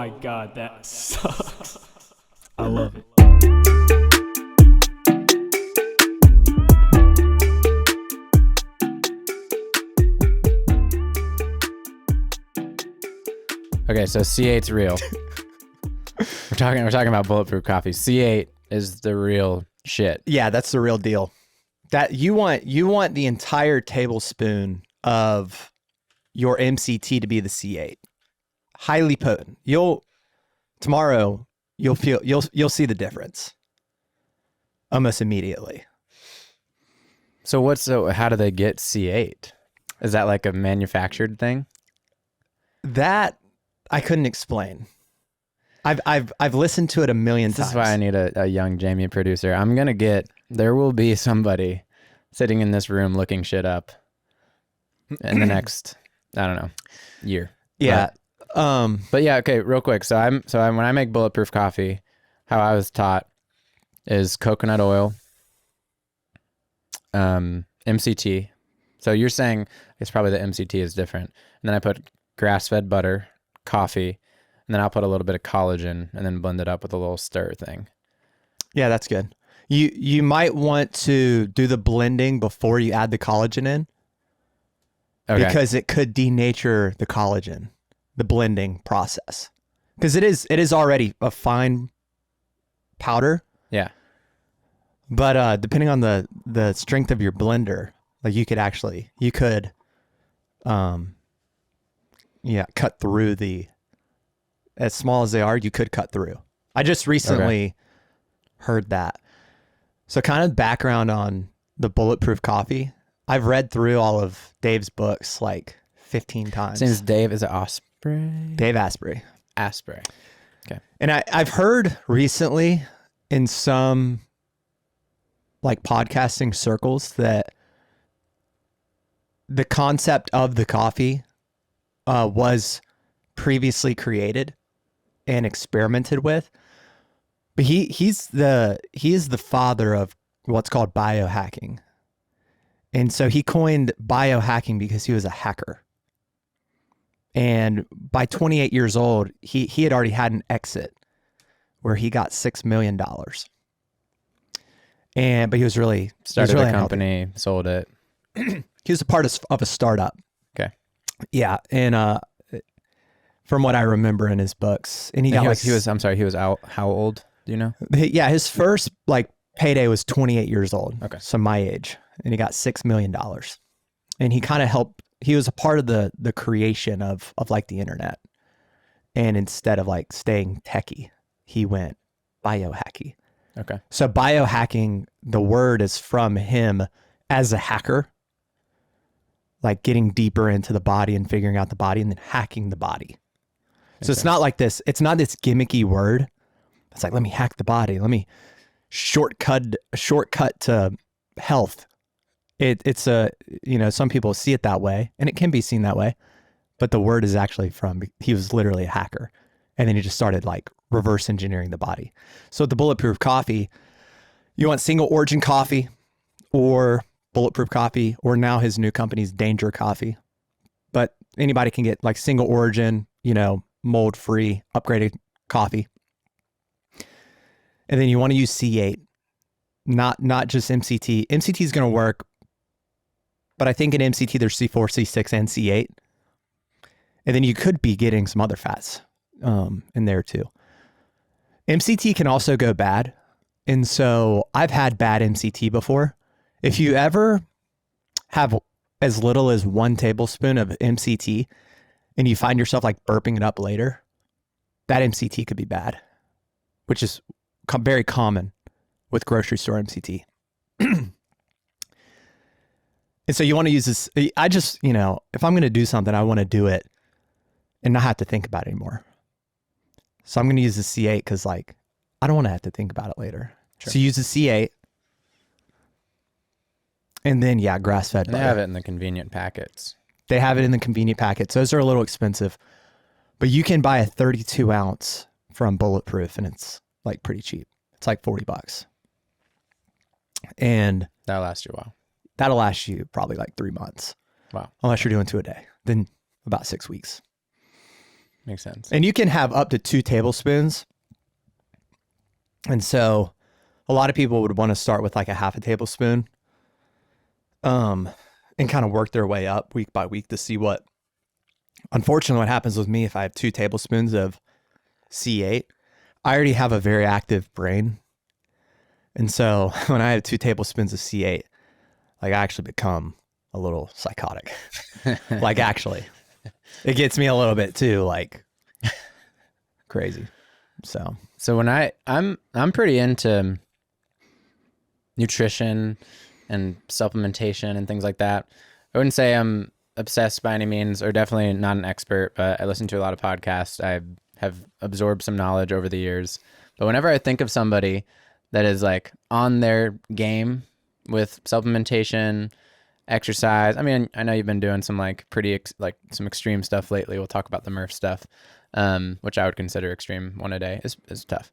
my God, that sucks. I love it. Okay, so C8's real. We're talking about bulletproof coffee. C8 is the real shit. Yeah, that's the real deal. That you want the entire tablespoon of your MCT to be the C8. Highly potent. Tomorrow you'll see the difference almost immediately. So how do they get C8? Is that like a manufactured thing? That I couldn't explain. I've listened to it a million times. This is why I need a young Jamie producer. There will be somebody sitting in this room looking shit up in the next, I don't know, year. Yeah. But yeah, okay, real quick. So when I make bulletproof coffee, how I was taught is coconut oil, MCT. So you're saying it's probably the MCT is different. And then I put grass-fed butter, coffee, and then I'll put a little bit of collagen and then blend it up with a little stir thing. Yeah, that's good. You might want to do the blending before you add the collagen in. Okay. Because it could denature the collagen, the blending process. Because it is already a fine powder. Yeah. But depending on the strength of your blender, like you could cut through as small as they are, you could cut through. I just recently heard that. So kind of background on the bulletproof coffee. I've read through all of Dave's books like 15 times. Since Dave, is it Osprey? Dave Asprey. Asprey. Okay. And I've heard recently in some like podcasting circles that the concept of the coffee was previously created and experimented with, but he is the father of what's called biohacking. And so he coined biohacking because he was a hacker. And by 28 years old, he had already had an exit where he got $6 million. But he was really started a company, sold it. He was a part of a startup. Okay. Yeah, and from what I remember in his books, and he was out. How old? Do you know? Yeah, his first payday was 28 years old. Okay, so my age, and he got $6 million. And he kind of helped. He was a part of the creation of like the internet. And instead of like staying techie, he went biohacky. Okay. So biohacking, the word is from him as a hacker, like getting deeper into the body and figuring out the body and then hacking the body. So it's not like this. It's not this gimmicky word. It's like, let me hack the body. Let me shortcut to health. It's some people see it that way, and it can be seen that way, but the word is actually he was literally a hacker. And then he just started like reverse engineering the body. So the bulletproof coffee, you want single origin coffee or bulletproof coffee, or now his new company's Danger Coffee. But anybody can get like single origin, mold free, upgraded coffee. And then you want to use C8, not just MCT. MCT is going to work, but I think in MCT there's C4, C6, and C8. And then you could be getting some other fats in there too. MCT can also go bad. And so I've had bad MCT before. If you ever have as little as 1 tablespoon of MCT and you find yourself like burping it up later, that MCT could be bad, which is very common with grocery store MCT. And so you want to use this. I just, if I'm going to do something, I want to do it and not have to think about it anymore. So I'm going to use the C8 because I don't want to have to think about it later. Sure. So use the C8. And then, grass-fed butter. They have it in the convenient packets. They have it in the convenient packets. Those are a little expensive. But you can buy a 32 ounce from Bulletproof, and it's pretty cheap. It's like $40. And that'll last you a while. That'll last you probably 3 months. Wow. Unless you're doing 2 a day. Then about 6 weeks. Makes sense. And you can have up to 2 tablespoons. And so a lot of people would want to start with like a half a tablespoon, and kind of work their way up week by week to see what, unfortunately, what happens with me if I have 2 tablespoons of C8, I already have a very active brain. And so when I have 2 tablespoons of C8, like I actually become a little psychotic. Like actually, it gets me a little bit too, like crazy. So when I'm pretty into nutrition and supplementation and things like that. I wouldn't say I'm obsessed by any means, or definitely not an expert, but I listen to a lot of podcasts. I have absorbed some knowledge over the years. But whenever I think of somebody that is like on their game with supplementation, exercise, I mean, I know you've been doing some like some extreme stuff lately. We'll talk about the Murph stuff, which I would consider extreme. 1 a day is tough.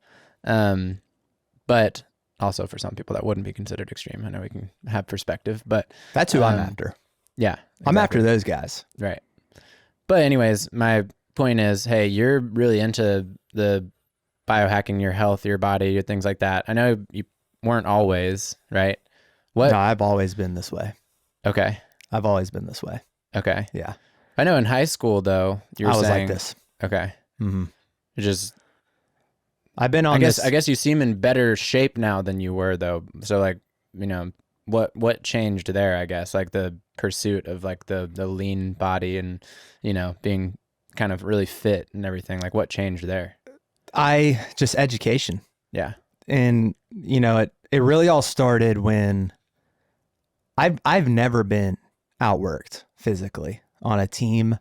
But also for some people that wouldn't be considered extreme. I know we can have perspective, but that's who I'm after. Yeah. Exactly. I'm after those guys. Right. But anyways, my point is, hey, you're really into the biohacking your health, your body, your things like that. I know you weren't always, right? What? No, I've always been this way. Okay. I've always been this way. Okay. Yeah. I know in high school though, you were I was saying like this. Okay. Mm-hmm. Just I've been on I this. guess you seem in better shape now than you were though. So like, you know, what changed there, I guess? Like the pursuit of like the lean body and, you know, being kind of really fit and everything. Like what changed there? Just education. Yeah. And you know, it really all started when I've never been outworked physically on a team,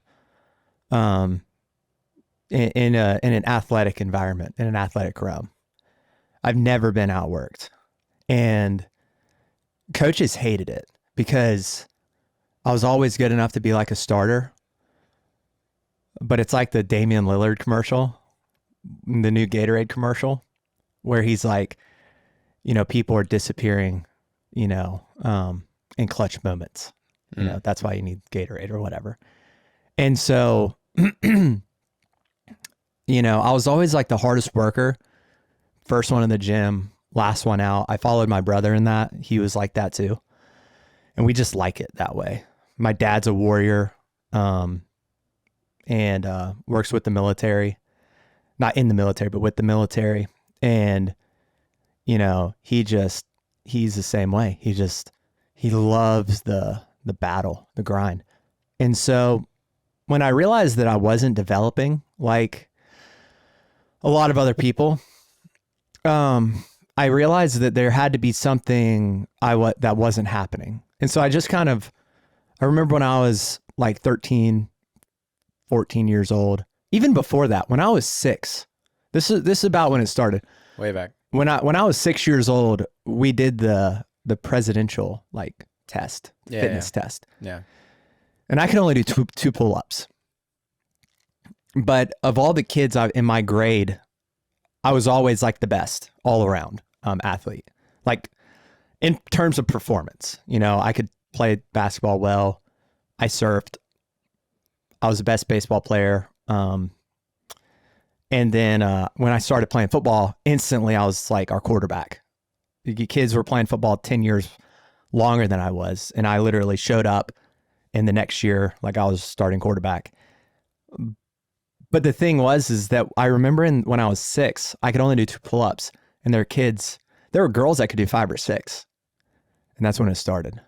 in an athletic environment, in an athletic realm. I've never been outworked, and coaches hated it because I was always good enough to be like a starter. But it's like the Damian Lillard commercial, the new Gatorade commercial, where he's like, you know, people are disappearing, you know, in clutch moments. You know, that's why you need Gatorade or whatever. And so, you know, I was always like the hardest worker, first one in the gym, last one out. I followed my brother in that. He was like that too. And we just like it that way. My dad's a warrior, and works with the military, not in the military, but with the military. And, you know, he's the same way. He loves the battle, the grind. And so when I realized that I wasn't developing like a lot of other people, I realized that there had to be something that wasn't happening. And so I just I remember when I was like 13, 14 years old, even before that, when I was 6, this is about when it started. Way back. When I was 6 years old, we did the presidential like test, fitness test. Yeah. And I could only do two pull-ups. But of all the kids in my grade, I was always like the best all around athlete. Like in terms of performance, you know, I could play basketball well. I surfed. I was the best baseball player. And then when I started playing football, instantly I was like our quarterback. The kids were playing football 10 years longer than I was. And I literally showed up in the next year like I was starting quarterback. But the thing is that I remember when I was 6, I could only do 2 pull-ups. And there were girls that could do 5 or 6. And that's when it started.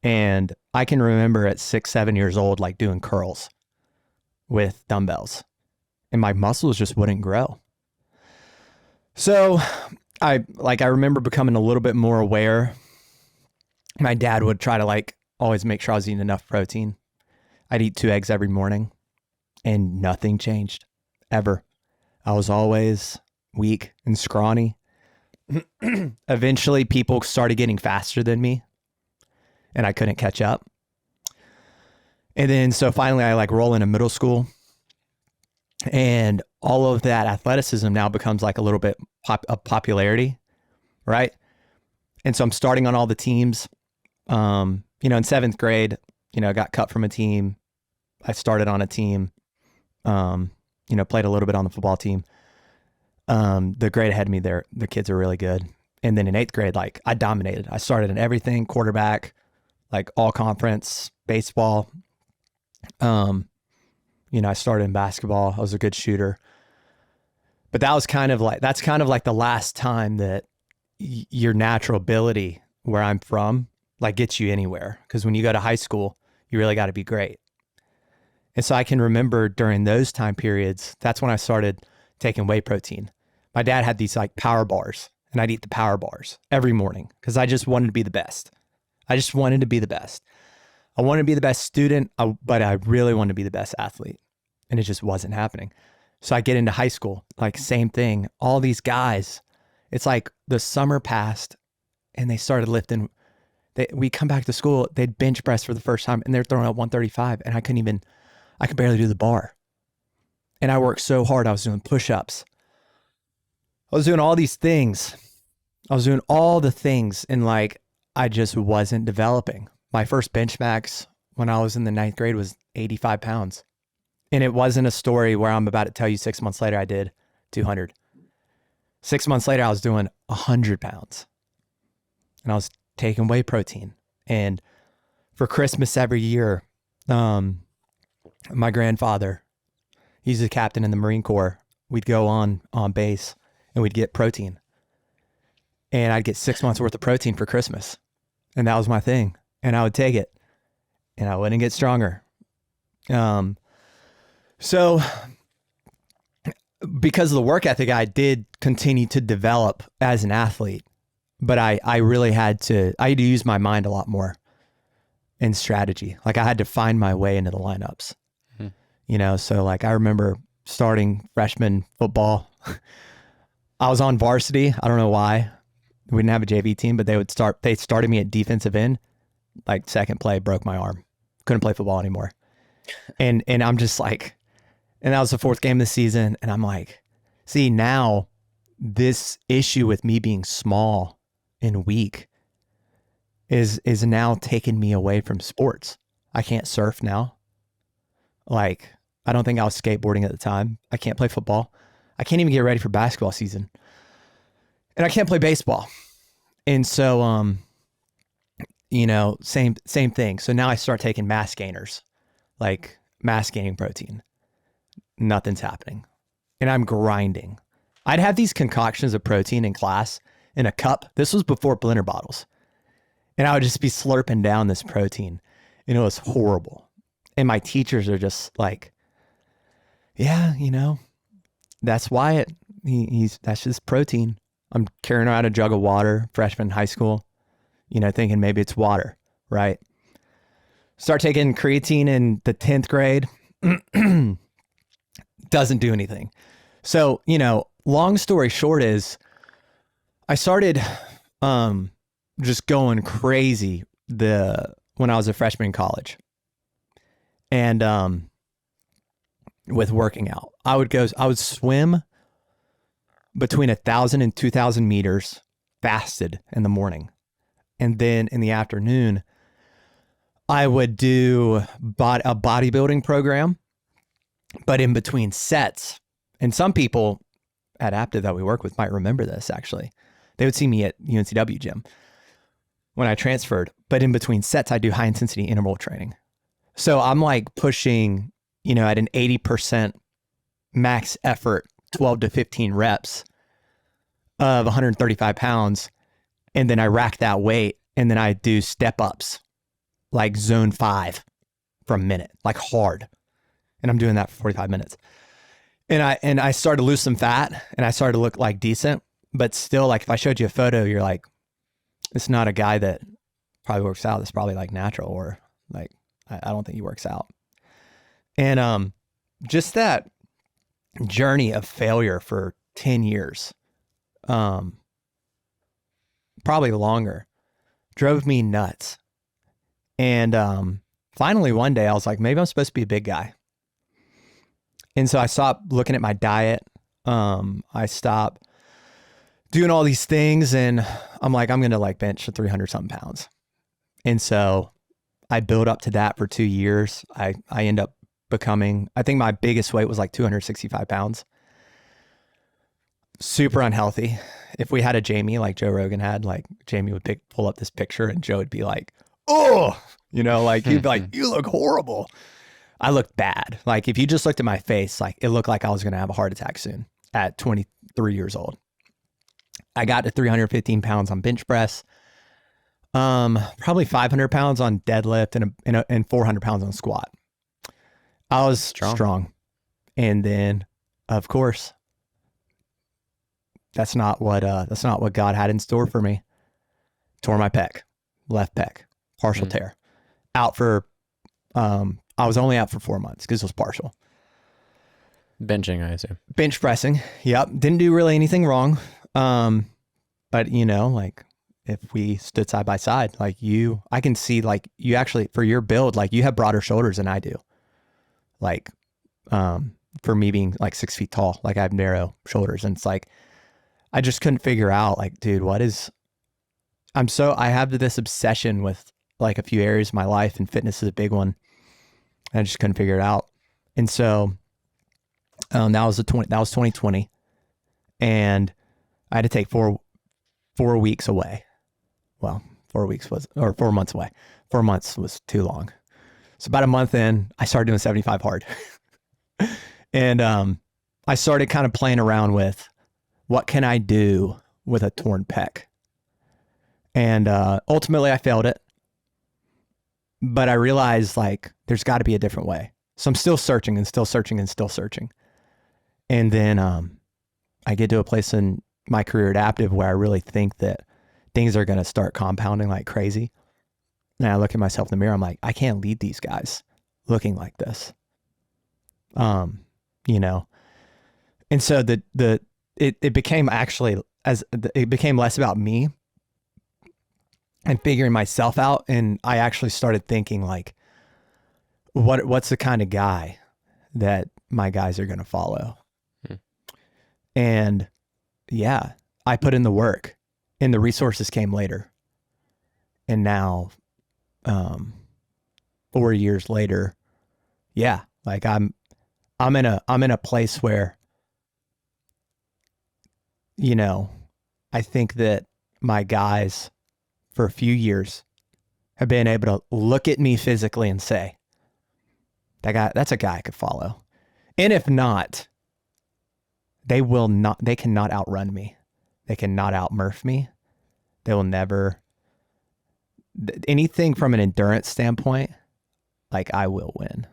And I can remember at 6, 7 years old, like doing curls with dumbbells. And my muscles just wouldn't grow. So I remember becoming a little bit more aware. My dad would try to like always make sure I was eating enough protein. I'd eat 2 eggs every morning and nothing changed ever. I was always weak and scrawny. Eventually people started getting faster than me and I couldn't catch up. And then so finally I like roll into middle school. And all of that athleticism now becomes like a little bit of popularity, right? And so I'm starting on all the teams. You know, in 7th grade, you know, I got cut from a team. I started on a team. played a little bit on the football team. The grade ahead of me there, the kids are really good. And then in 8th grade, like I dominated. I started in everything, quarterback, like all conference, baseball. I started in basketball. I was a good shooter. But that's kind of like the last time that your natural ability where I'm from, like gets you anywhere. Because when you go to high school, you really got to be great. And so I can remember during those time periods, that's when I started taking whey protein. My dad had these like power bars, and I'd eat the power bars every morning because I just wanted to be the best. I just wanted to be the best. I wanted to be the best student, but I really wanted to be the best athlete. And it just wasn't happening. So I get into high school, like same thing. All these guys, it's like the summer passed and they started lifting. We come back to school, they'd bench press for the first time and they're throwing up 135 and I could barely do the bar. And I worked so hard. I was doing push-ups. I was doing all these things. I was doing all the things and like, I just wasn't developing. My first bench max when I was in the 9th grade was 85 pounds. And it wasn't a story where I'm about to tell you 6 months later I did 200. 6 months later, I was doing 100 pounds. And I was taking whey protein. And for Christmas every year, my grandfather, he's a captain in the Marine Corps. We'd go on base and we'd get protein. And I'd get 6 months worth of protein for Christmas. And that was my thing. And I would take it. And I wouldn't get stronger. So because of the work ethic, I did continue to develop as an athlete, but I really had to use my mind a lot more in strategy. Like I had to find my way into the lineups, so like I remember starting freshman football. I was on varsity. I don't know why we didn't have a JV team, but they started me at defensive end. Like second play, broke my arm. Couldn't play football anymore. And I'm just like, and that was the 4th game of the season. And I'm like, see, now this issue with me being small and weak is now taking me away from sports. I can't surf now. Like, I don't think I was skateboarding at the time. I can't play football. I can't even get ready for basketball season. And I can't play baseball. And so, same thing. So now I start taking mass gainers, like mass gaining protein. Nothing's happening. And I'm grinding. I'd have these concoctions of protein in class in a cup. This was before blender bottles. And I would just be slurping down this protein. And it was horrible. And my teachers are just like, yeah, that's Wyatt. That's just protein. I'm carrying around a jug of water, freshman in high school, thinking maybe it's water, right? Start taking creatine in the 10th grade. Doesn't do anything. So, long story short is I started just going crazy when I was a freshman in college. And with working out, I would swim between 1,000 and 2,000 meters fasted in the morning. And then in the afternoon, I would do a bodybuilding program, but in between sets. And some people at Aptive that we work with might remember this actually. They would see me at UNCW gym when I transferred, but in between sets, I do high intensity interval training. So I'm like pushing, at an 80% max effort, 12 to 15 reps of 135 pounds. And then I rack that weight and then I do step ups, like zone 5 for a minute, like hard. And I'm doing that for 45 minutes. And I started to lose some fat and I started to look like decent, but still, like if I showed you a photo, you're like, it's not a guy that probably works out. It's probably like natural, or like, I don't think he works out. And just that journey of failure for 10 years, probably longer, drove me nuts. And finally one day I was like, maybe I'm supposed to be a big guy. And so I stopped looking at my diet. I stopped doing all these things and I'm like, I'm going to like bench 300 something pounds. And so I built up to that for 2 years. I end up becoming, I think my biggest weight was like 265 pounds. Super unhealthy. If we had a Jamie like Joe Rogan had, like Jamie would pull up this picture and Joe would be like, oh, like he'd be like, you look horrible. I looked bad. Like if you just looked at my face, like it looked like I was going to have a heart attack soon at 23 years old. I got to 315 pounds on bench press, probably 500 pounds on deadlift and 400 pounds on squat. I was strong. And then of course, that's not what God had in store for me. Tore my pec, left pec, partial tear. Out for, I was only out for 4 months because it was partial. Benching, I assume. Bench pressing. Yep. Didn't do really anything wrong. But like if we stood side by side, like I can see like you actually, for your build, like you have broader shoulders than I do. Like, for me being like 6 feet tall, like I have narrow shoulders, and it's like, I just couldn't figure out like, dude, I have this obsession with like a few areas of my life, and fitness is a big one. I just couldn't figure it out. And so, that was 2020, and I had to take 4 weeks away. Well, 4 months away. 4 months was too long. So about a month in, I started doing 75 hard. And I started kind of playing around with what can I do with a torn pec. And ultimately I failed it. But I realized like there's got to be a different way. So I'm still searching and still searching and still searching. And then I get to a place in my career at Aptive where I really think that things are going to start compounding like crazy. And I look at myself in the mirror, I'm like, I can't lead these guys looking like this. And so it became less about me and figuring myself out. And I actually started thinking like, what's the kind of guy that my guys are going to follow? And yeah, I put in the work and the resources came later. And now, 4 years later, yeah, like I'm in a place where, I think that my guys for a few years have been able to look at me physically and say, that's a guy I could follow. And if not, they cannot outrun me. They cannot out-Murph me. They will never, anything from an endurance standpoint, like I will win,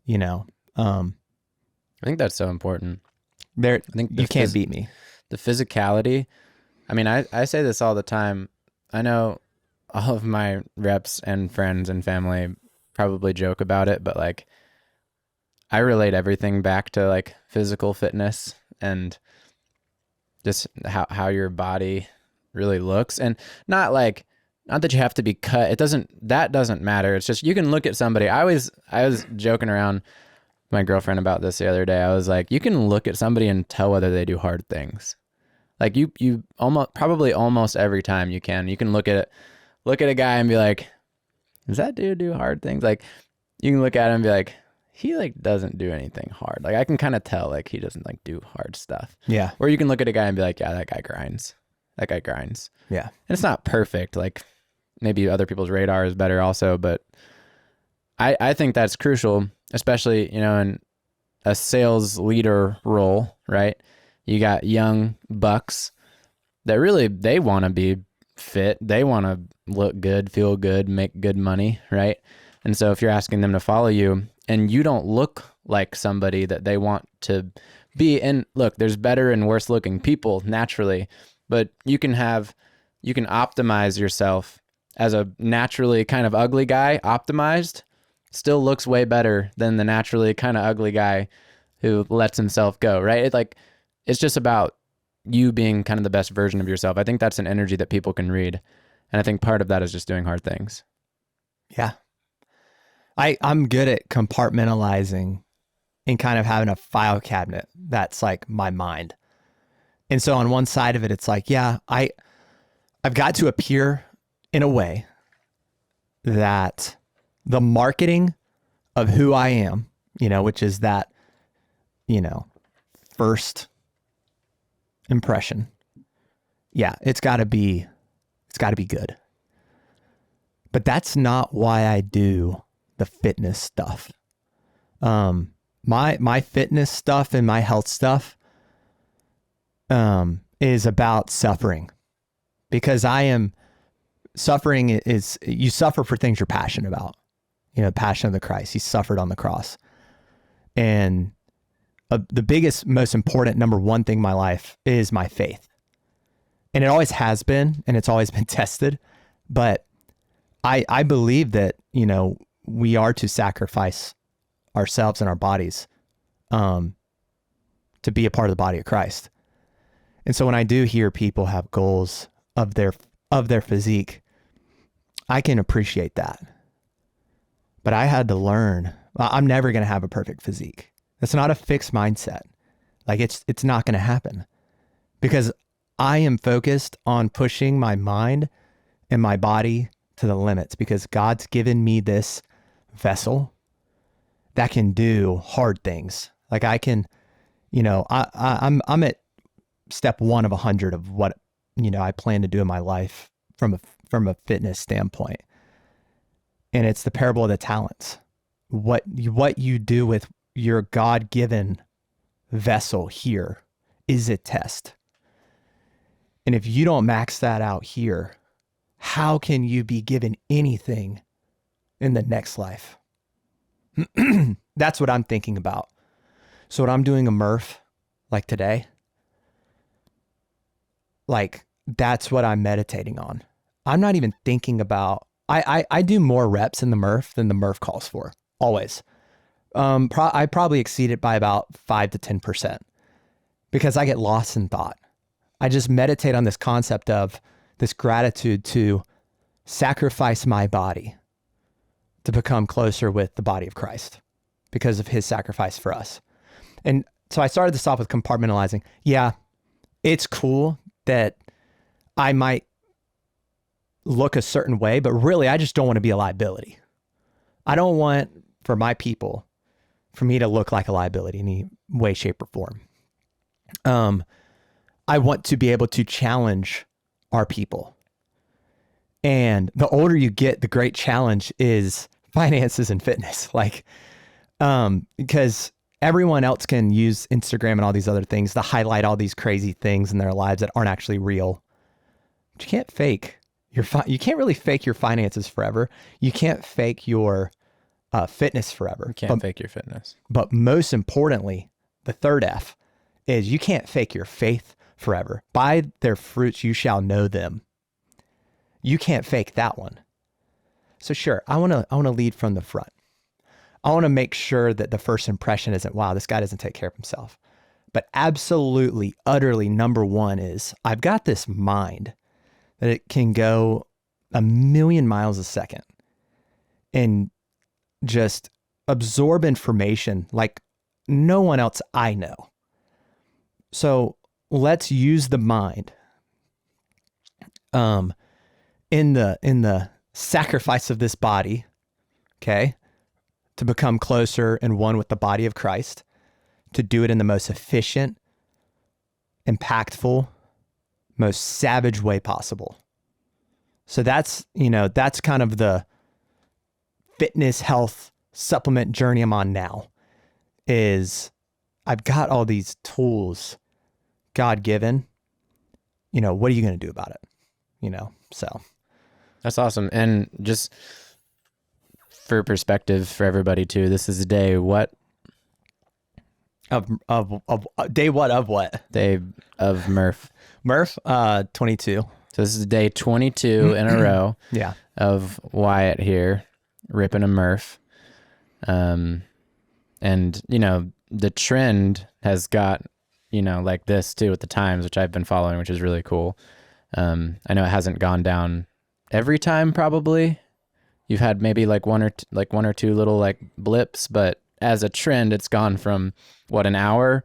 I think that's so important. I think you can't beat me. The physicality. I mean, I say this all the time. I know all of my reps and friends and family probably joke about it, but like I relate everything back to like physical fitness and just how your body really looks. And not that you have to be cut. That doesn't matter. It's just, you can look at somebody. I was joking around with my girlfriend about this the other day. I was like, you can look at somebody and tell whether they do hard things. Like you almost every time you can look at a guy and be like, does that dude do hard things? Like you can look at him and be like, he like doesn't do anything hard. Like I can kind of tell like he doesn't like do hard stuff. Yeah. Or you can look at a guy and be like, yeah, that guy grinds. Yeah. And it's not perfect. Like maybe other people's radar is better also, but I think that's crucial, especially, in a sales leader role, right? You got young bucks that really, they want to be fit. They want to look good, feel good, make good money, right? And so if you're asking them to follow you and you don't look like somebody that they want to be, and look, there's better and worse looking people naturally, but you can optimize yourself as a naturally kind of ugly guy. Optimized still looks way better than the naturally kind of ugly guy who lets himself go, right? It's just about you being kind of the best version of yourself. I think that's an energy that people can read. And I think part of that is just doing hard things. Yeah. I'm good at compartmentalizing and kind of having a file cabinet that's like my mind. And so on one side of it, it's like, yeah, I've got to appear in a way that the marketing of who I am, which is that, first impression. Yeah, it's got to be good. But that's not why I do the fitness stuff. My fitness stuff and my health stuff is about suffering, because suffering is you suffer for things you're passionate about. Passion of the Christ. He suffered on the cross. And the biggest, most important number one thing in my life is my faith. And it always has been, and it's always been tested. But I believe that, we are to sacrifice ourselves and our bodies to be a part of the body of Christ. And so when I do hear people have goals of their physique, I can appreciate that. But I had to learn, I'm never going to have a perfect physique. That's not a fixed mindset. Like it's not going to happen, because I am focused on pushing my mind and my body to the limits, because God's given me this vessel that can do hard things. Like I can, I'm at step 1 of 100 of what, I plan to do in my life from a fitness standpoint. And it's the parable of the talents. What you do with your God-given vessel here is a test. And if you don't max that out here, how can you be given anything in the next life? That's what I'm thinking about. So when I'm doing a Murph like today, like that's what I'm meditating on. I'm not even thinking about, I do more reps in the Murph than the Murph calls for, always. I probably exceed it by about 5 to 10% because I get lost in thought. I just meditate on this concept of this gratitude to sacrifice my body to become closer with the body of Christ because of his sacrifice for us. And so I started this off with compartmentalizing. Yeah, it's cool that I might look a certain way, but really I just don't want to be a liability. I don't want for my people, for me to look like a liability in any way, shape, or form. I want to be able to challenge our people. And the older you get, the great challenge is finances and fitness. Because everyone else can use Instagram and all these other things to highlight all these crazy things in their lives that aren't actually real. But you can't fake you can't really fake your finances forever. You can't fake your fitness forever. You can't fake your fitness. But most importantly, the third F is you can't fake your faith forever. By their fruits you shall know them. You can't fake that one. So sure, I want to lead from the front. I want to make sure that the first impression isn't, wow, this guy doesn't take care of himself. But absolutely, utterly, number one is I've got this mind that it can go 1,000,000 miles a second and just absorb information like no one else I know. So let's use the mind in the sacrifice of this body, okay, to become closer and one with the body of Christ, to do it in the most efficient, impactful, most savage way possible. So that's kind of the fitness, health, supplement journey I'm on now. Is I've got all these tools God given, what are you going to do about it? So that's awesome. And just for perspective for everybody too, this is day what? Of day what of what? Day of Murph. Murph, 22. So this is day 22 in a row. Yeah. Of Wyatt here ripping a Murph. And the trend has got, like this too at the times, which I've been following, which is really cool. I know it hasn't gone down every time probably. You've had maybe like one or two little like blips, but as a trend, it's gone from an hour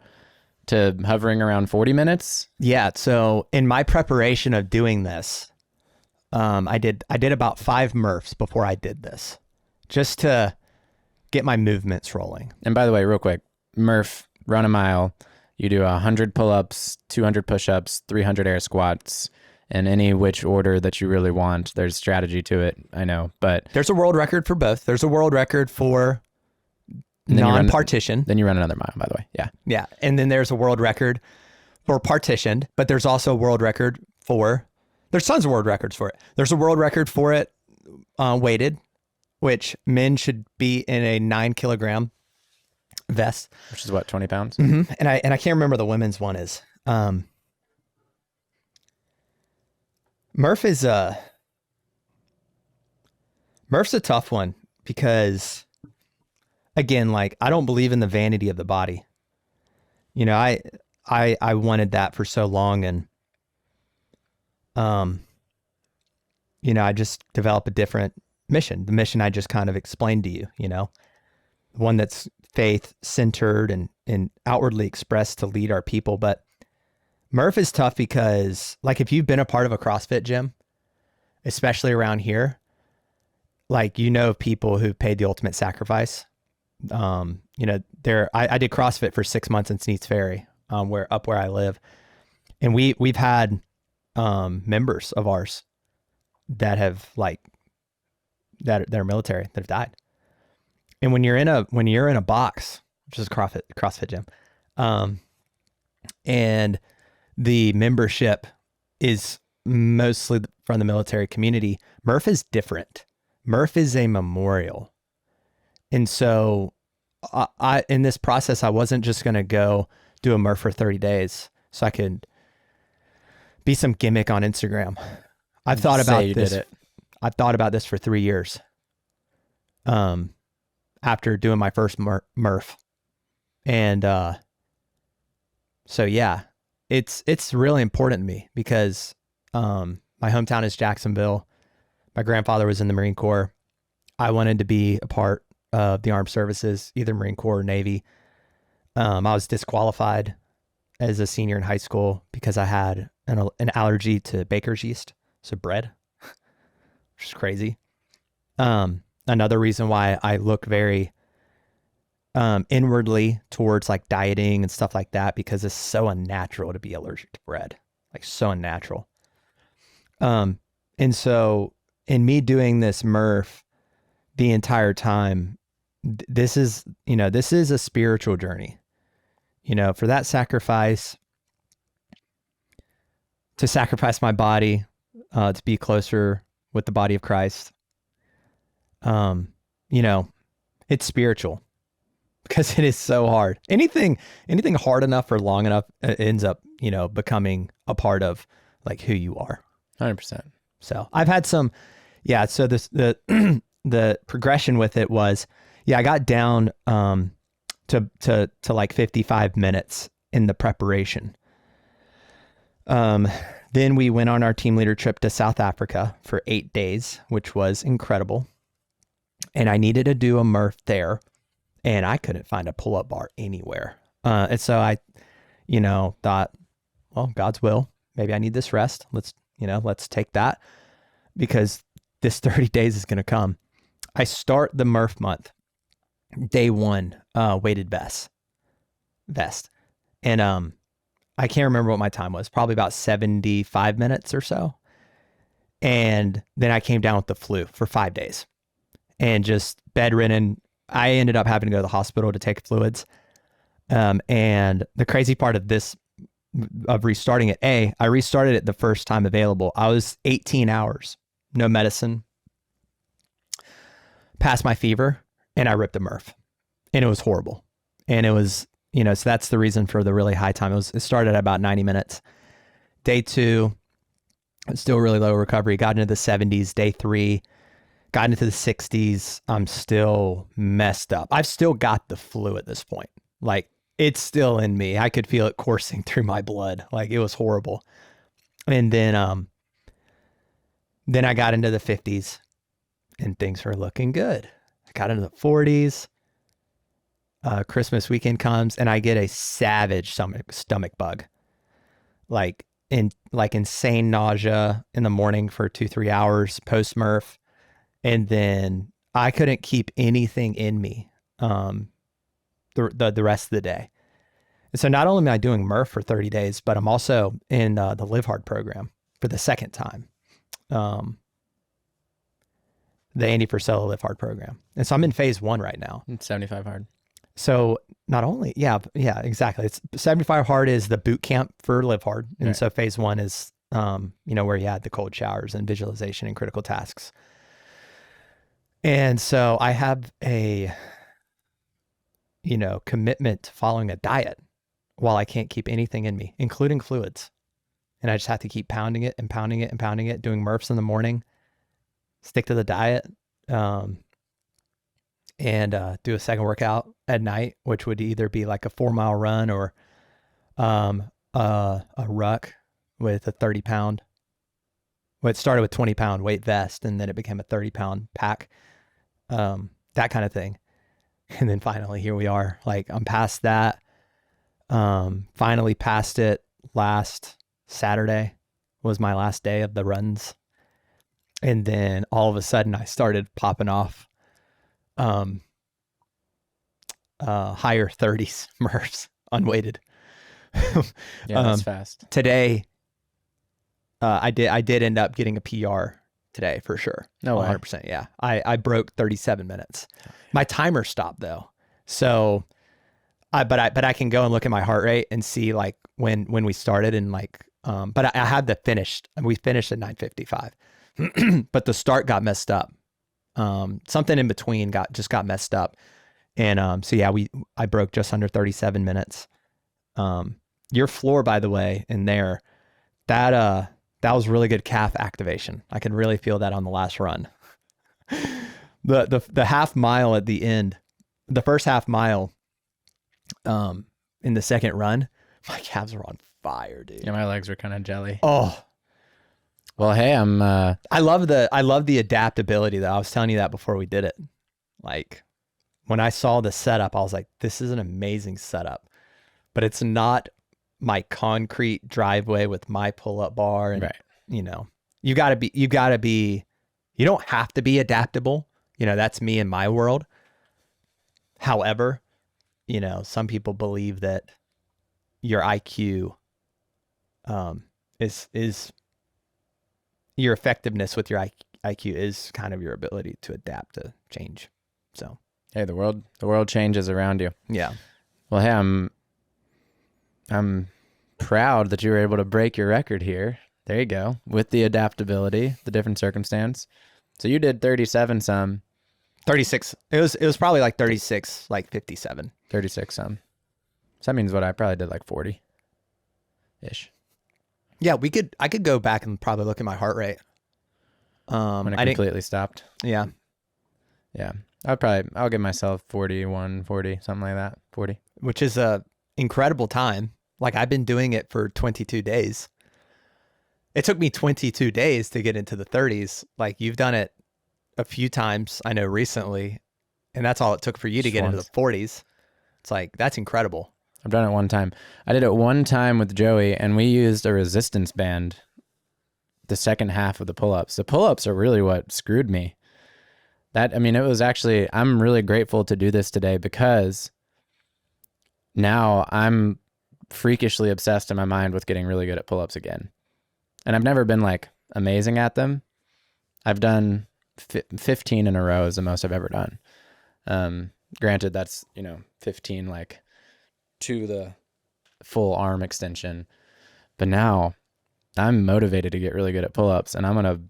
to hovering around 40 minutes. Yeah. So in my preparation of doing this, I did about 5 Murphs before I did this, just to get my movements rolling. And by the way, real quick, Murph, run a mile. You do 100 pull-ups, 200 push-ups, 300 air squats, in any which order that you really want. There's strategy to it, I know, but There's a world record for both. There's a world record for non-partition. Then you run another mile, by the way. Yeah. Yeah. And then there's a world record for partitioned, but there's also a world record for, there's tons of world records for it. There's a world record for it weighted, which men should be in a 9-kilogram vest. Which is what, 20 pounds? Mm-hmm. And I can't remember the women's one is. Murph's a tough one because, again, like, I don't believe in the vanity of the body. You know, I wanted that for so long, and you know, I just developed a different mission. The mission I just kind of explained to you, you know, one that's faith centered and outwardly expressed to lead our people. But Murph is tough because, like, if you've been a part of a CrossFit gym, especially around here, like, you know, people who paid the ultimate sacrifice. You know, I did CrossFit for 6 months in Sneads Ferry, where I live. And we've had members of ours that have, like, that are military that have died. And when you're in a box, which is a CrossFit gym, and the membership is mostly from the military community, Murph is different. Murph is a memorial. And so I in this process, I wasn't just going to go do a Murph for 30 days so I could be some gimmick on Instagram. I've thought about this. I've thought about this for 3 years. After doing my first Murph. And so yeah, it's really important to me because my hometown is Jacksonville. My grandfather was in the Marine Corps. I wanted to be a part of the armed services, either Marine Corps or Navy. I was disqualified as a senior in high school because I had an allergy to baker's yeast, so bread, which is crazy. Another reason why I look very inwardly towards, like, dieting and stuff like that, because it's so unnatural to be allergic to bread, like, so unnatural. And so in me doing this Murph the entire time, this is a spiritual journey, you know, for that sacrifice, to sacrifice my body, to be closer with the body of Christ. You know, it's spiritual because it is so hard. Anything hard enough for long enough ends up, you know, becoming a part of, like, who you are. 100%. So I've had some, yeah. So the progression with it was, yeah, I got down, to like 55 minutes in the preparation. Then we went on our team leader trip to South Africa for 8 days, which was incredible. And I needed to do a Murph there, and I couldn't find a pull-up bar anywhere. And so I, you know, thought, well, God's will, maybe I need this rest. Let's take that, because this 30 days is going to come. I start the Murph month, day 1, weighted vest. And I can't remember what my time was, probably about 75 minutes or so. And then I came down with the flu for 5 days. And just bedridden. I ended up having to go to the hospital to take fluids. And the crazy part of this, of restarting it, I restarted it the first time available. I was 18 hours, no medicine, past my fever, and I ripped a Murph. And it was horrible. And it was, you know, so that's the reason for the really high time. It started at about 90 minutes. Day 2, still really low recovery, got into the 70s. Day 3, got into the 60s. I'm still messed up. I've still got the flu at this point. Like, it's still in me. I could feel it coursing through my blood. Like, it was horrible. And then I got into the 50s and things were looking good. I got into the 40s. Christmas weekend comes and I get a savage stomach bug. Like insane nausea in the morning for 2-3 hours post Murph. And then I couldn't keep anything in me. the rest of the day. And so not only am I doing Murph for 30 days, but I'm also in the Live Hard program for the second time. The Andy Frisella Live Hard program. And so I'm in phase 1 right now. It's 75 hard. So not only, yeah, exactly. It's 75 hard is the boot camp for Live Hard. And Right. so phase 1 is, where you had the cold showers and visualization and critical tasks. And so I have a, commitment to following a diet while I can't keep anything in me, including fluids. And I just have to keep pounding it and pounding it and pounding it, doing Murphs in the morning, stick to the diet, and do a second workout at night, which would either be like a 4-mile run or a ruck with a 30-pound. Well, it started with 20-pound weight vest, and then it became a 30-pound pack, that kind of thing. And then finally, here we are. Like, I'm past that. Finally passed it last Saturday was my last day of the runs. And then all of a sudden I started popping off higher 30s Murphs unweighted. Yeah, that's fast. Today, I did end up getting a PR today for sure. No way. 100%. Yeah. I broke 37 minutes. My timer stopped though. So but I can go and look at my heart rate and see like when we started and like, but I had we finished at 9:55, but the start got messed up. Something in between got messed up. And, so yeah, I broke just under 37 minutes. Your floor, by the way, in there, that was really good calf activation. I could really feel that on the last run. The half mile at the end, the first half mile, in the second run, my calves were on fire, dude. Yeah, my legs were kind of jelly. Oh, Well, hey, I love the adaptability though. I was telling you that before we did it. Like when I saw the setup, I was like, this is an amazing setup, but it's not my concrete driveway with my pull-up bar. And, right. you don't have to be adaptable. That's me in my world. However, some people believe that your IQ, is your effectiveness with your IQ is kind of your ability to adapt to change. So, Hey, the world changes around you. yeah. Well, hey, I'm proud that you were able to break your record here. There you go. With the adaptability, the different circumstance. So you did 37 some. 36. It was probably like 36, like 57. 36 some. So that means what I probably did like 40 ish. Yeah, I could go back and probably look at my heart rate. When it I didn't, completely stopped. yeah. Yeah. I'll give myself 41, 40, something like that. 40. Which is a incredible time. Like I've been doing it for 22 days. It took me 22 days to get into the 30s. Like you've done it a few times, I know recently, and that's all it took for you to Just get into once. the 40s. It's like, that's incredible. I've done it one time. I did it one time with Joey, and we used a resistance band the second half of the pull-ups. The pull-ups are really what screwed me. It was actually, I'm really grateful to do this today because now I'm freakishly obsessed in my mind with getting really good at pull-ups again. And I've never been like amazing at them. I've done 15 in a row is the most I've ever done. Granted, that's, 15 like to the full arm extension. But now I'm motivated to get really good at pull-ups, and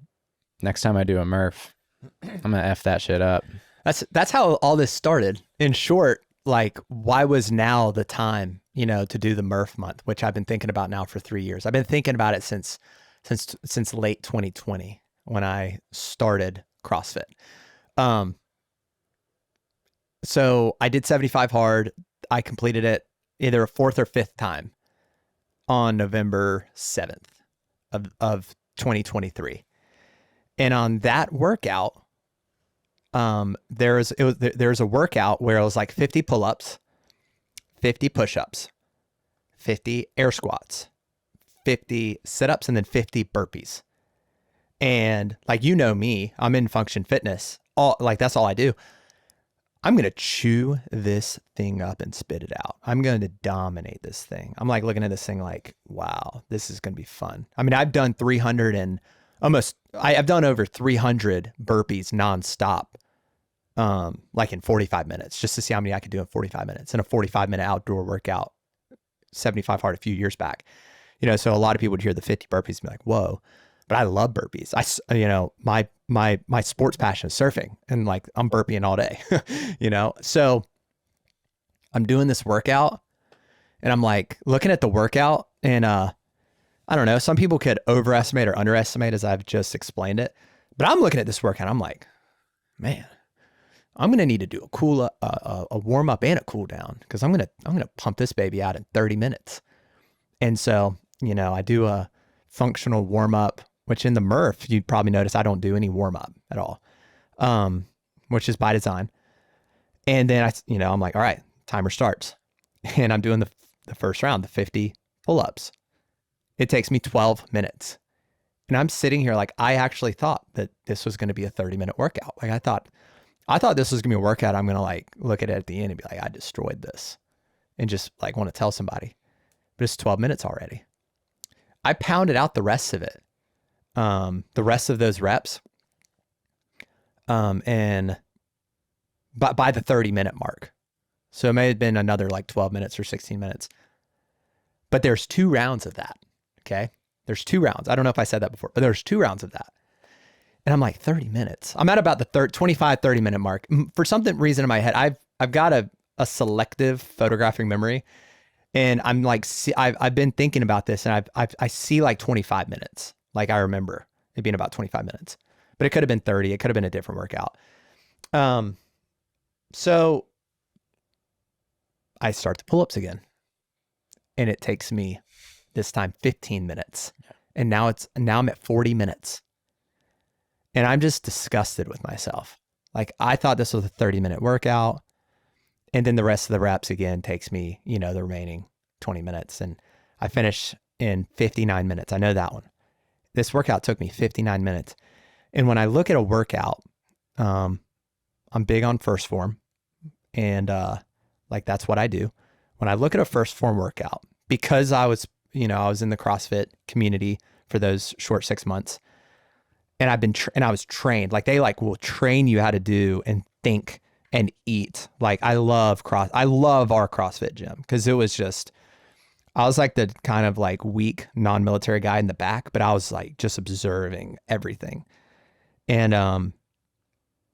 next time I do a Murph, I'm gonna F that shit up. That's how all this started. In short, like why was now the time, to do the Murph month, which I've been thinking about now for 3 years. I've been thinking about it since late 2020 when I started CrossFit. So I did 75 hard. I completed it either a fourth or fifth time on November 7th of 2023. And on that workout, there's a workout where it was like 50 pull-ups, 50 push-ups, 50 air squats, 50 sit-ups, and then 50 burpees. And like, me, I'm in function fitness. That's all I do. I'm going to chew this thing up and spit it out. I'm going to dominate this thing. I'm like looking at this thing like, wow, this is going to be fun. I mean, I've done 300 and I've done over 300 burpees nonstop, like in 45 minutes, just to see how many I could do in 45 minutes in a 45-minute outdoor workout, 75 hard a few years back. So a lot of people would hear the 50 burpees and be like, whoa, but I love burpees. My sports passion is surfing, and like I'm burping all day, So I'm doing this workout and I'm like looking at the workout, and I don't know, some people could overestimate or underestimate as I've just explained it, but I'm looking at this workout. I'm like, man, I'm going to need to do a warm up and a cool down, because I'm going to pump this baby out in 30 minutes. And so, I do a functional warm up, which in the Murph, you'd probably notice I don't do any warm up at all, which is by design. And then I'm like, all right, timer starts, and I'm doing the first round, the 50 pull-ups. It takes me 12 minutes. And I'm sitting here like, I actually thought that this was going to be a 30-minute workout. Like I thought this was going to be a workout. I'm going to like look at it at the end and be like, I destroyed this, and just like want to tell somebody, but it's 12 minutes already. I pounded out the rest of it. The rest of those reps. And by the 30-minute mark. So it may have been another like 12 minutes or 16 minutes, but there's 2 rounds of that. Okay. There's 2 rounds. I don't know if I said that before, but there's 2 rounds of that. And I'm like, 30 minutes. I'm at about the 30-minute mark. For some reason in my head, I've got a selective photographic memory. And I'm like, I've been thinking about this, and I see like 25 minutes. Like I remember it being about 25 minutes, but it could have been 30. It could have been a different workout. So I start the pull-ups again, and it takes me this time 15 minutes. And now I'm at 40 minutes, and I'm just disgusted with myself. Like I thought this was a 30-minute workout. And then the rest of the reps again takes me, the remaining 20 minutes. And I finish in 59 minutes. I know that one. This workout took me 59 minutes. And when I look at a workout, I'm big on first form. And like that's what I do. When I look at a first form workout, because I was in the CrossFit community for those short 6 months, and I was trained, like they like will train you how to do and think and eat. Like I love our CrossFit gym, because it was just, I was like the kind of like weak non-military guy in the back, but I was like just observing everything. And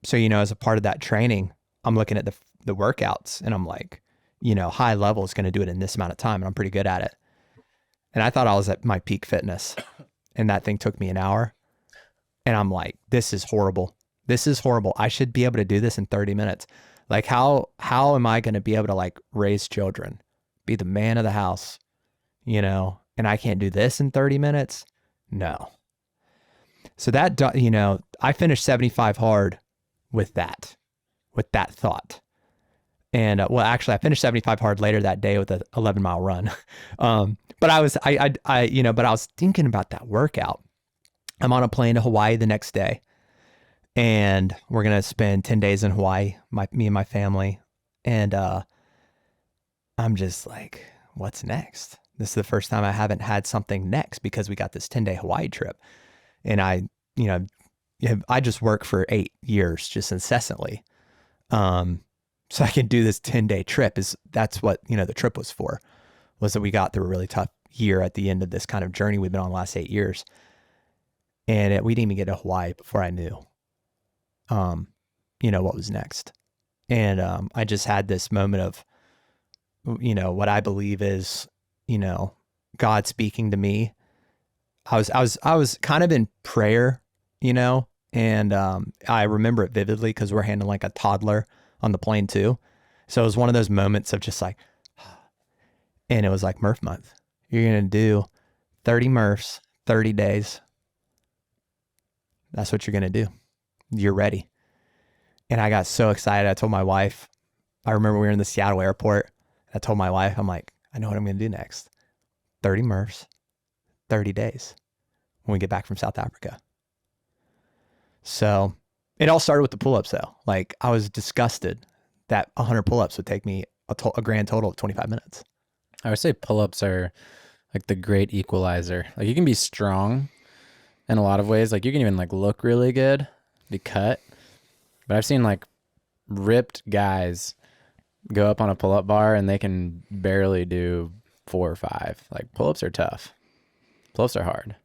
so as a part of that training, I'm looking at the workouts, and I'm like, high level is going to do it in this amount of time, and I'm pretty good at it. And I thought I was at my peak fitness, and that thing took me an hour, and I'm like, this is horrible. This is horrible. I should be able to do this in 30 minutes. Like how am I going to be able to like raise children, be the man of the house, and I can't do this in 30 minutes? No. So that, I finished 75 hard with that thought. And well, actually I finished 75 hard later that day with an 11-mile run. But I was thinking about that workout. I'm on a plane to Hawaii the next day. And we're going to spend 10 days in Hawaii, me and my family. And I'm just like, what's next? This is the first time I haven't had something next, because we got this 10-day Hawaii trip. And I just work for 8 years just incessantly. So I can do this 10-day trip. That's what, the trip was for, was that we got through a really tough year at the end of this kind of journey we've been on the last 8 years. And we didn't even get to Hawaii before I knew what was next. And I just had this moment of, what I believe is, God speaking to me. I was kind of in prayer, and I remember it vividly because we're handling like a toddler on the plane too. So it was one of those moments of just like, and it was like Murph month. You're going to do 30 Murphs, 30 days. That's what you're going to do. You're ready. And I got so excited. I told my wife, I remember we were in the Seattle airport. I told my wife, I'm like, I know what I'm going to do next. 30 Murphs, 30 days when we get back from South Africa. So it all started with the pull-ups though. Like I was disgusted that 100 pull-ups would take me a grand total of 25 minutes. I would say pull-ups are like the great equalizer. Like you can be strong in a lot of ways. Like you can even like look really good, be cut. But I've seen like ripped guys go up on a pull-up bar and they can barely do 4 or 5. Like pull-ups are tough. Pull-ups are hard.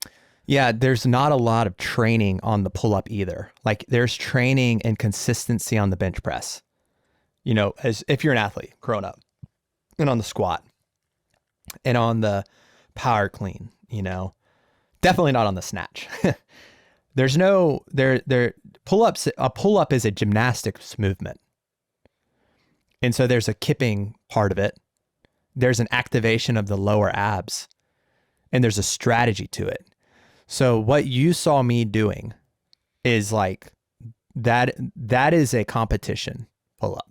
Yeah, there's not a lot of training on the pull-up either. Like there's training and consistency on the bench press. You know, as if you're an athlete growing up, and on the squat and on the power clean, you know, definitely not on the snatch. There's no pull-ups. A pull-up is a gymnastics movement. And so there's a kipping part of it. There's an activation of the lower abs, and there's a strategy to it. So what you saw me doing is like that is a competition pull-up.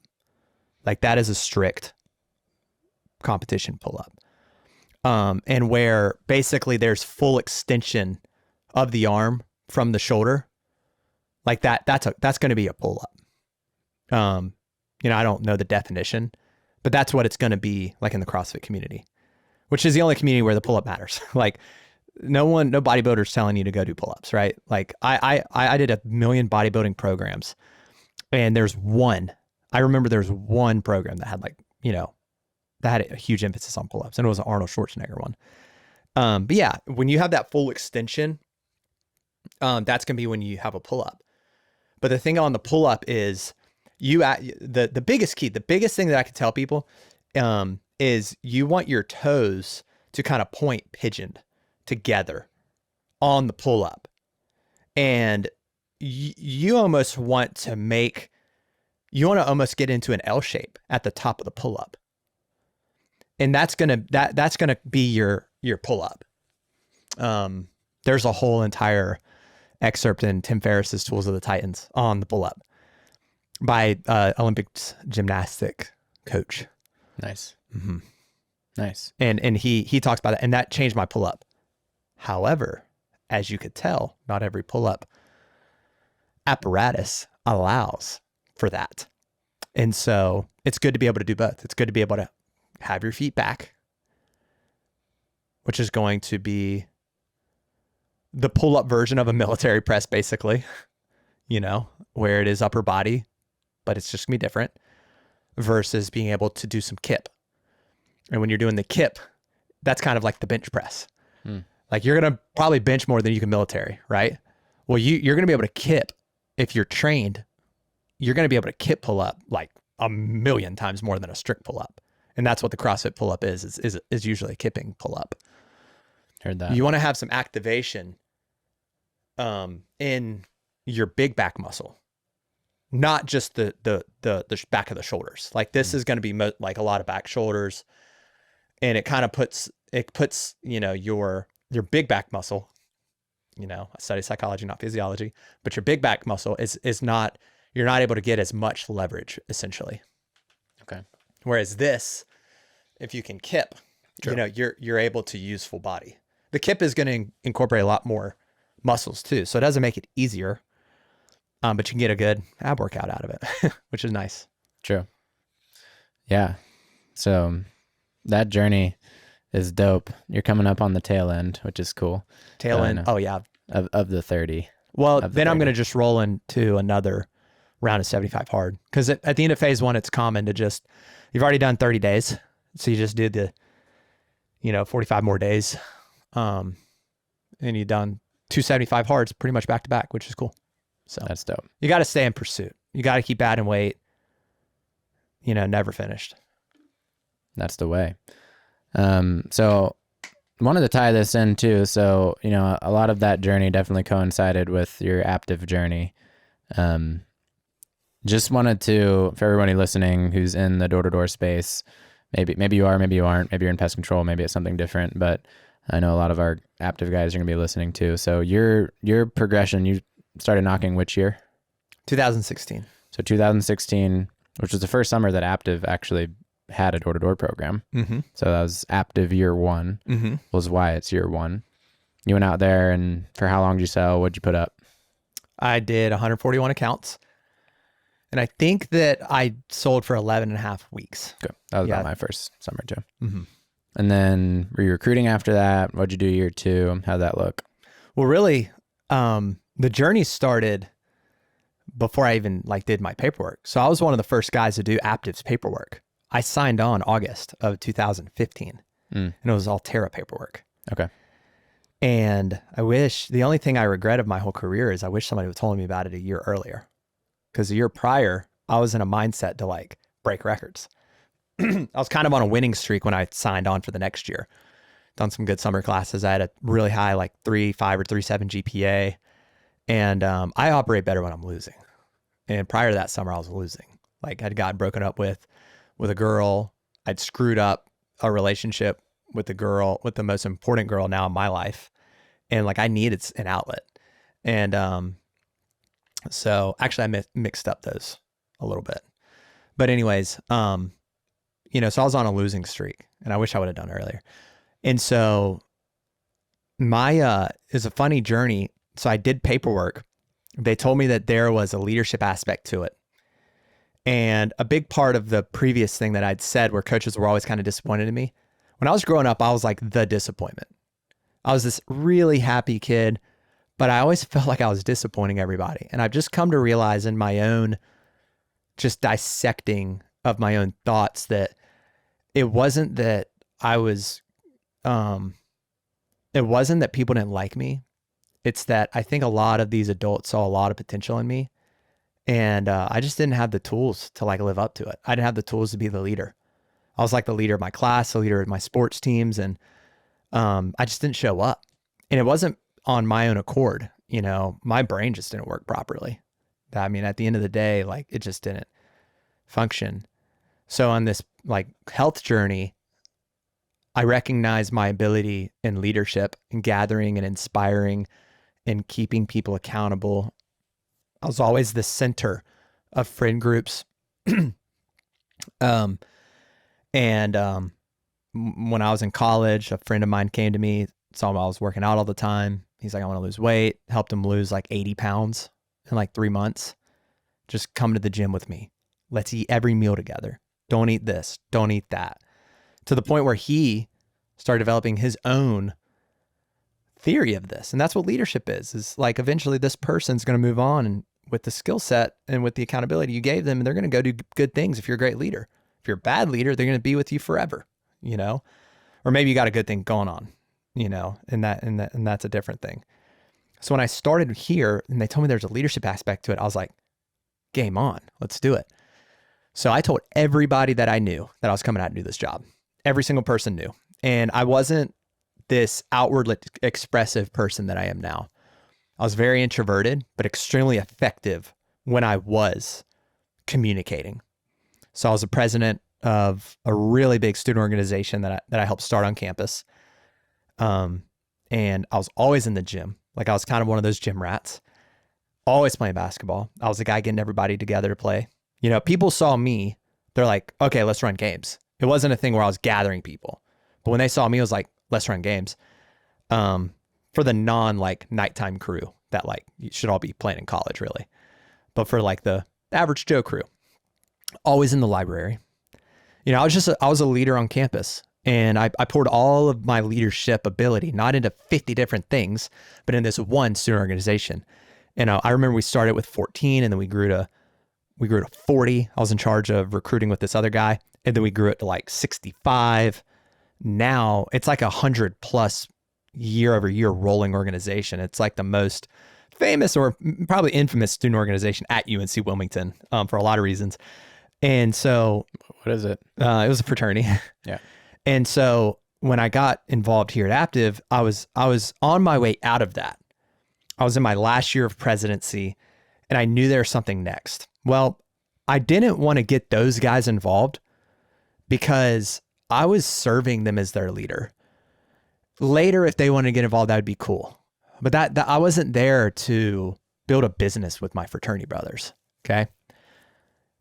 Like that is a strict competition pull-up. And where basically there's full extension of the arm from the shoulder. Like that's going to be a pull-up. You know, I don't know the definition, but that's what it's going to be like in the CrossFit community, which is the only community where the pull-up matters. Like no bodybuilder's telling you to go do pull-ups, right? Like I did 1 million bodybuilding programs, and I remember there's one program that had like, you know, that had a huge emphasis on pull-ups, and it was an Arnold Schwarzenegger one. But yeah, when you have that full extension, that's going to be when you have a pull-up. But the thing on the pull-up is the biggest key, the biggest thing that I can tell people, is you want your toes to kind of point pigeoned together on the pull-up. And you almost want to almost get into an L shape at the top of the pull-up. And that's going to be your pull-up. There's a whole entire excerpt in Tim Ferriss's Tools of the Titans on the pull-up by Olympics gymnastic coach. Nice. Mm-hmm. Nice. And he talks about it, and that changed my pull-up. However, as you could tell, not every pull-up apparatus allows for that. And so it's good to be able to do both. It's good to be able to have your feet back, which is going to be the pull-up version of a military press, basically, you know, where it is upper body, but it's just gonna be different, versus being able to do some kip. And when you're doing the kip, that's kind of like the bench press. Like you're going to probably bench more than you can military, right? Well, you're going to be able to kip. If you're trained, you're going to be able to kip pull up like 1 million times more than a strict pull up. And that's what the CrossFit pull up is usually a kipping pull up. Heard that. You want to have some activation in your big back muscle, not just the back of the shoulders. Like this is going to be like a lot of back shoulders, and it kind of puts, you know, your big back muscle, you know, I study psychology, not physiology, but your big back muscle is not, you're not able to get as much leverage essentially. Okay. Whereas this, if you can kip, Sure. you know, you're able to use full body. The kip is going to incorporate a lot more muscles too. So it doesn't make it easier, but you can get a good ab workout out of it, which is nice. True. Yeah. So that journey is dope. You're coming up on the tail end, which is cool. Tail end. Oh yeah. Of the 30. Well, of the then I'm 30. going to just roll into another round of 75 hard. Because at the end of phase 1, it's common to just, you've already done 30 days. So you just do the, you know, 45 more days. And you've done 275 hards pretty much back to back, which is cool. So That's dope. you got to stay in pursuit. You got to keep adding weight, you know, never finished. That's the way. So wanted to tie this in too. So, you know, a lot of that journey definitely coincided with your Aptive journey. Just wanted to, for everybody listening who's in the door-to-door space, maybe you are, maybe you aren't, maybe you're in pest control, maybe it's something different, but I know a lot of our Aptive guys are going to be listening too. So your progression, you started knocking which year? 2016. So 2016, which was the first summer that Aptive actually had a door-to-door program. Mm-hmm. So that was Aptive year 1, Mm-hmm. was Wyatt's year 1. You went out there, and for how long did you sell? What'd you put up? I did 141 accounts. And I think that I sold for 11 and a half weeks. Good. That was Yeah. about my first summer too. Mm-hmm. And then were you recruiting after that? What'd you do year 2? How'd that look? Well, really, the journey started before I even like did my paperwork. So I was one of the first guys to do Aptive's paperwork. I signed on August of 2015 and it was all Terra paperwork. Okay. And the only thing I regret of my whole career is I wish somebody would have told me about it a year earlier. Because a year prior, I was in a mindset to like break records. I was kind of on a winning streak when I signed on for the next year. Done some good summer classes. I had a really high, like 3.5 or 3.7 GPA. And I operate better when I'm losing. And prior to that summer, I was losing. Like I'd gotten broken up with a girl. I'd screwed up a relationship with the most important girl now in my life. And like I needed an outlet. And so actually I mixed up those a little bit. But anyways, so I was on a losing streak and I wish I would have done it earlier. And so is a funny journey. So I did paperwork. They told me that there was a leadership aspect to it. And a big part of the previous thing that I'd said where coaches were always kind of disappointed in me. When I was growing up, I was like the disappointment. I was this really happy kid, but I always felt like I was disappointing everybody. And I've just come to realize in my own just dissecting of my own thoughts that it wasn't that it wasn't that people didn't like me. It's that I think a lot of these adults saw a lot of potential in me. And I just didn't have the tools to like live up to it. I didn't have the tools to be the leader. I was like the leader of my class, the leader of my sports teams. And I just didn't show up. And it wasn't on my own accord. My brain just didn't work properly. I mean, at the end of the day, like it just didn't function. So on this like health journey, I recognized my ability in leadership and gathering and inspiring and keeping people accountable. I was always the center of friend groups. When I was in college, a friend of mine came to me, saw I was working out all the time. He's like, I want to lose weight. Helped him lose like 80 pounds in like 3 months. Just come to the gym with me. Let's eat every meal together. Don't eat this. Don't eat that. To the point where he started developing his own theory of this. And that's what leadership is like eventually this person's going to move on and with the skill set and with the accountability you gave them, and they're going to go do good things if you're a great leader. If you're a bad leader, they're going to be with you forever, or maybe you got a good thing going on, and that's a different thing. So when I started here and they told me there's a leadership aspect to it, I was like, game on, let's do it. So I told everybody that I knew that I was coming out to do this job. Every single person knew. And I wasn't this outwardly expressive person that I am now. I was very introverted, but extremely effective when I was communicating. So I was the president of a really big student organization that I helped start on campus. And I was always in the gym. Like I was kind of one of those gym rats, always playing basketball. I was the guy getting everybody together to play. People saw me, they're like, okay, let's run games. It wasn't a thing where I was gathering people, but when they saw me, it was like, let's run games. For the like nighttime crew that like you should all be playing in college really. But for like the average Joe crew, always in the library. I was a leader on campus, and I poured all of my leadership ability, not into 50 different things, but in this one student organization. And I remember we started with 14 and then we grew to 40. I was in charge of recruiting with this other guy. And then we grew it to like 65. Now it's like 100+ year over year rolling organization. It's like the most famous or probably infamous student organization at UNC Wilmington for a lot of reasons. And so what is it? It was a fraternity. Yeah. And so when I got involved here at Aptive, I was on my way out of that. I was in my last year of presidency and I knew there was something next. Well, I didn't want to get those guys involved because I was serving them as their leader. Later, if they wanted to get involved, that would be cool. But that I wasn't there to build a business with my fraternity brothers. Okay.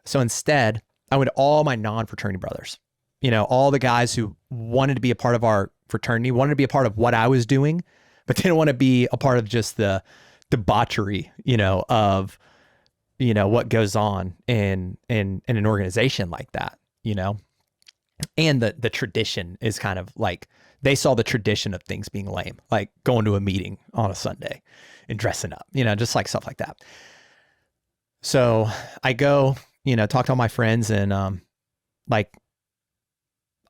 So instead, I went to all my non-fraternity brothers, all the guys who wanted to be a part of our fraternity, wanted to be a part of what I was doing, but didn't want to be a part of just the debauchery, of you know, what goes on in an organization like that, you know? And the tradition is kind of like, they saw the tradition of things being lame, like going to a meeting on a Sunday and dressing up, you know, just like stuff like that. So I go, you know, talk to all my friends, and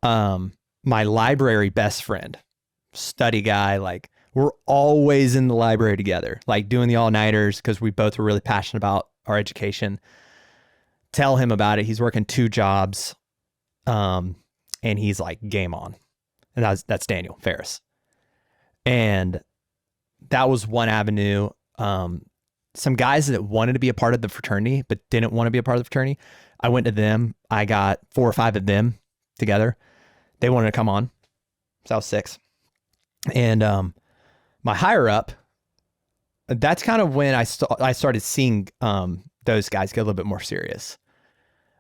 my library best friend, study guy, like we're always in the library together, like doing the all-nighters because we both were really passionate about our education. Tell him about it. He's working 2 jobs. And he's like, game on. And that's Daniel Ferris. And that was one avenue. Some guys that wanted to be a part of the fraternity, but didn't want to be a part of the fraternity, I went to them. I got 4 or 5 of them together. They wanted to come on. So I was 6. And my higher up, that's kind of when I started seeing those guys get a little bit more serious.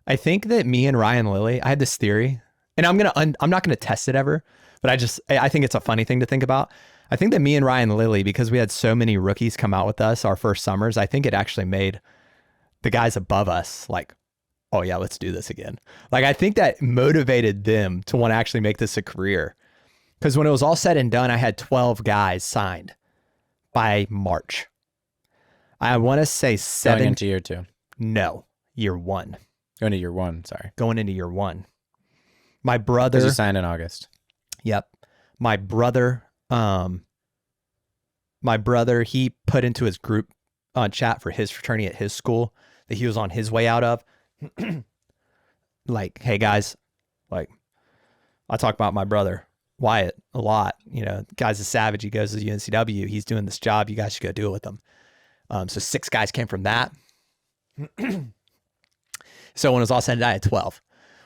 I think that me and Ryan Lilly, I had this theory, and I'm not gonna test it ever, but I think it's a funny thing to think about. I think that me and Ryan Lilly, because we had so many rookies come out with us our first summers, I think it actually made the guys above us like, oh yeah, let's do this again. Like, I think that motivated them to want to actually make this a career. Because when it was all said and done, I had 12 guys signed by March. I want to say 7. Going into year 2. No, year 1. Going to year 1, sorry. Going into year 1. My brother. Because you signed in August. Yep. My brother, he put into his group chat for his fraternity at his school that he was on his way out of. Like, hey guys, like, I talk about my brother Wyatt a lot. You know, guy's a savage. He goes to UNCW. He's doing this job. You guys should go do it with him. So 6 guys came from that. So when it was all said and done, I had 12.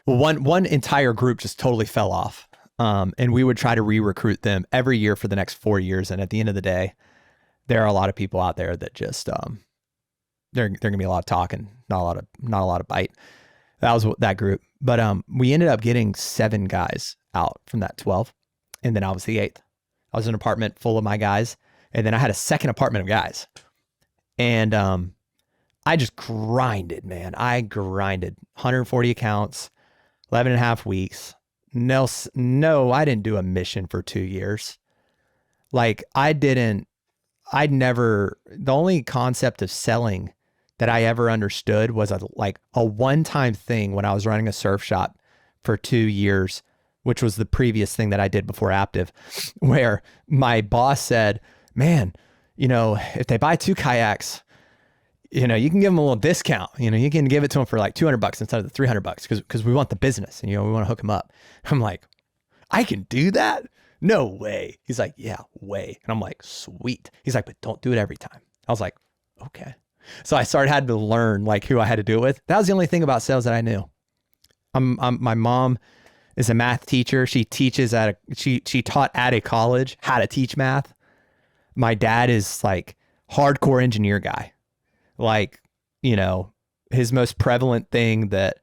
Well, one entire group just totally fell off. And we would try to re-recruit them every year for the next 4 years. And at the end of the day, there are a lot of people out there that just, they're gonna be a lot of talk and not a lot of bite. That was that group. But we ended up getting 7 guys out from that 12. And then I was the 8th. I was in an apartment full of my guys. And then I had a second apartment of guys. And I just grinded, man. I grinded 140 accounts, 11 and a half weeks. No, I didn't do a mission for 2 years. Like, the only concept of selling that I ever understood was a one-time thing when I was running a surf shop for 2 years, which was the previous thing that I did before Aptive, where my boss said, man, you know, if they buy 2 kayaks, you know, you can give them a little discount. You know, you can give it to them for like $200 instead of the $300 because we want the business and, you know, we want to hook them up. I'm like, I can do that? No way. He's like, yeah, way. And I'm like, sweet. He's like, but don't do it every time. I was like, okay. So I had to learn like who I had to do it with. That was the only thing about sales that I knew. My mom is a math teacher. She teaches she taught at a college how to teach math. My dad is like hardcore engineer guy. Like, you know, his most prevalent thing that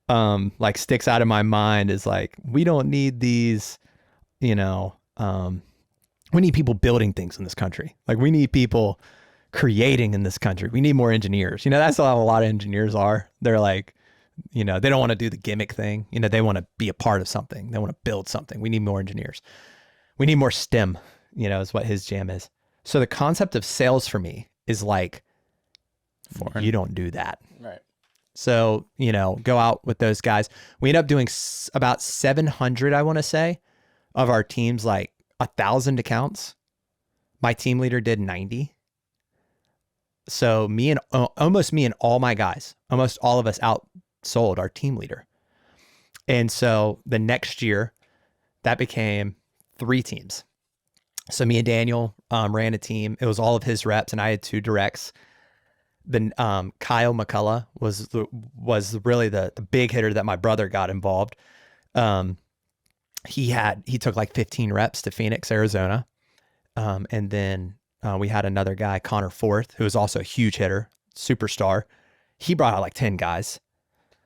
like sticks out of my mind is like, we don't need these, you know, we need people building things in this country. Like, we need people creating in this country. We need more engineers. You know, that's how a lot of engineers are. They're like, you know, they don't want to do the gimmick thing. You know, they want to be a part of something. They want to build something. We need more engineers. We need more STEM, you know, is what his jam is. So the concept of sales for me is like, foreign. You don't do that. Right. So, you know, go out with those guys. We end up doing about 700, I want to say, of our teams, like 1,000 accounts. My team leader did 90. So almost me and all my guys, almost all of us outsold our team leader. And so the next year that became 3 teams. So me and Daniel ran a team. It was all of his reps and I had 2 directs. Then Kyle McCullough was really the big hitter that my brother got involved. He took like 15 reps to Phoenix, Arizona. And then we had another guy, Connor Forth, who was also a huge hitter, superstar. He brought out like 10 guys.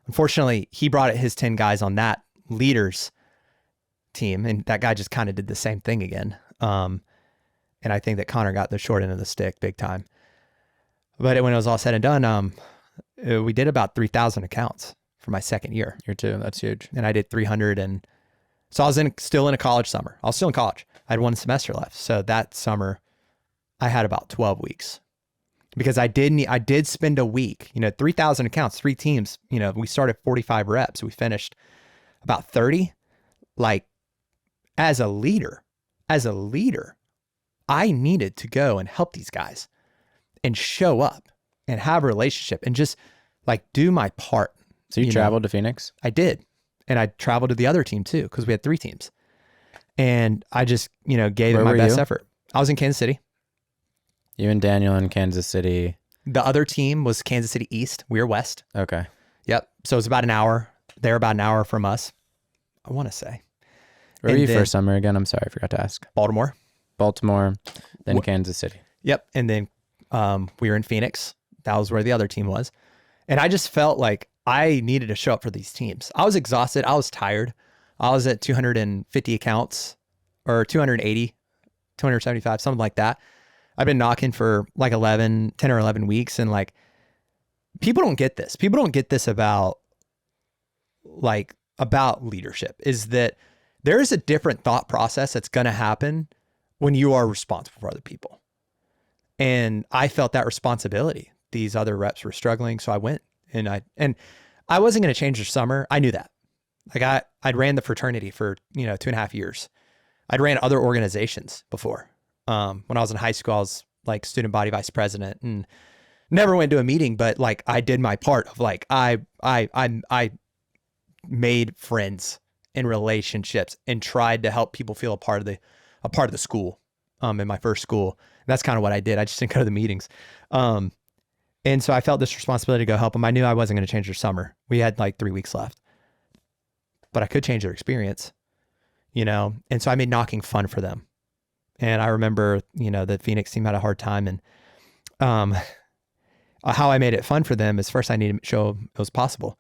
Unfortunately, he brought out his 10 guys on that leaders team. And that guy just kind of did the same thing again. And I think that Connor got the short end of the stick big time. But when it was all said and done, we did about 3,000 accounts for my second year. Year 2, that's huge. And I did 300. And so I was still in a college summer. I was still in college. I had 1 semester left. So that summer I had about 12 weeks because I did spend a week, 3,000 accounts, 3 teams, we started 45 reps. We finished about 30. Like as a leader, I needed to go and help these guys and show up and have a relationship and just like do my part. So you traveled to Phoenix? I did. And I traveled to the other team too, because we had 3 teams. And I just, gave it my best effort. I was in Kansas City. You and Daniel in Kansas City. The other team was Kansas City East. We were West. Okay. Yep. So it was about an hour. They're about an hour from us, I want to say. Where were you for summer again? I'm sorry, I forgot to ask. Baltimore, then Kansas City. Yep. And then we were in Phoenix. That was where the other team was. And I just felt like I needed to show up for these teams. I was exhausted. I was tired. I was at 250 accounts or 280, 275, something like that. I've been knocking for like 10 or 11 weeks. And like, people don't get this. People don't get this about leadership, is that there is a different thought process that's going to happen when you are responsible for other people. And I felt that responsibility. These other reps were struggling. So I went and I wasn't going to change their summer. I knew that. Like I'd ran the fraternity for, 2.5 years. I'd ran other organizations before. When I was in high school, I was like student body vice president and never went to a meeting, but like I did my part of like, I made friends and relationships and tried to help people feel a part of the school, in my first school. And that's kind of what I did. I just didn't go to the meetings. And so I felt this responsibility to go help them. I knew I wasn't going to change their summer. We had like 3 weeks left, but I could change their experience, and so I made knocking fun for them. And I remember, the Phoenix team had a hard time, and how I made it fun for them is first I needed to show them it was possible,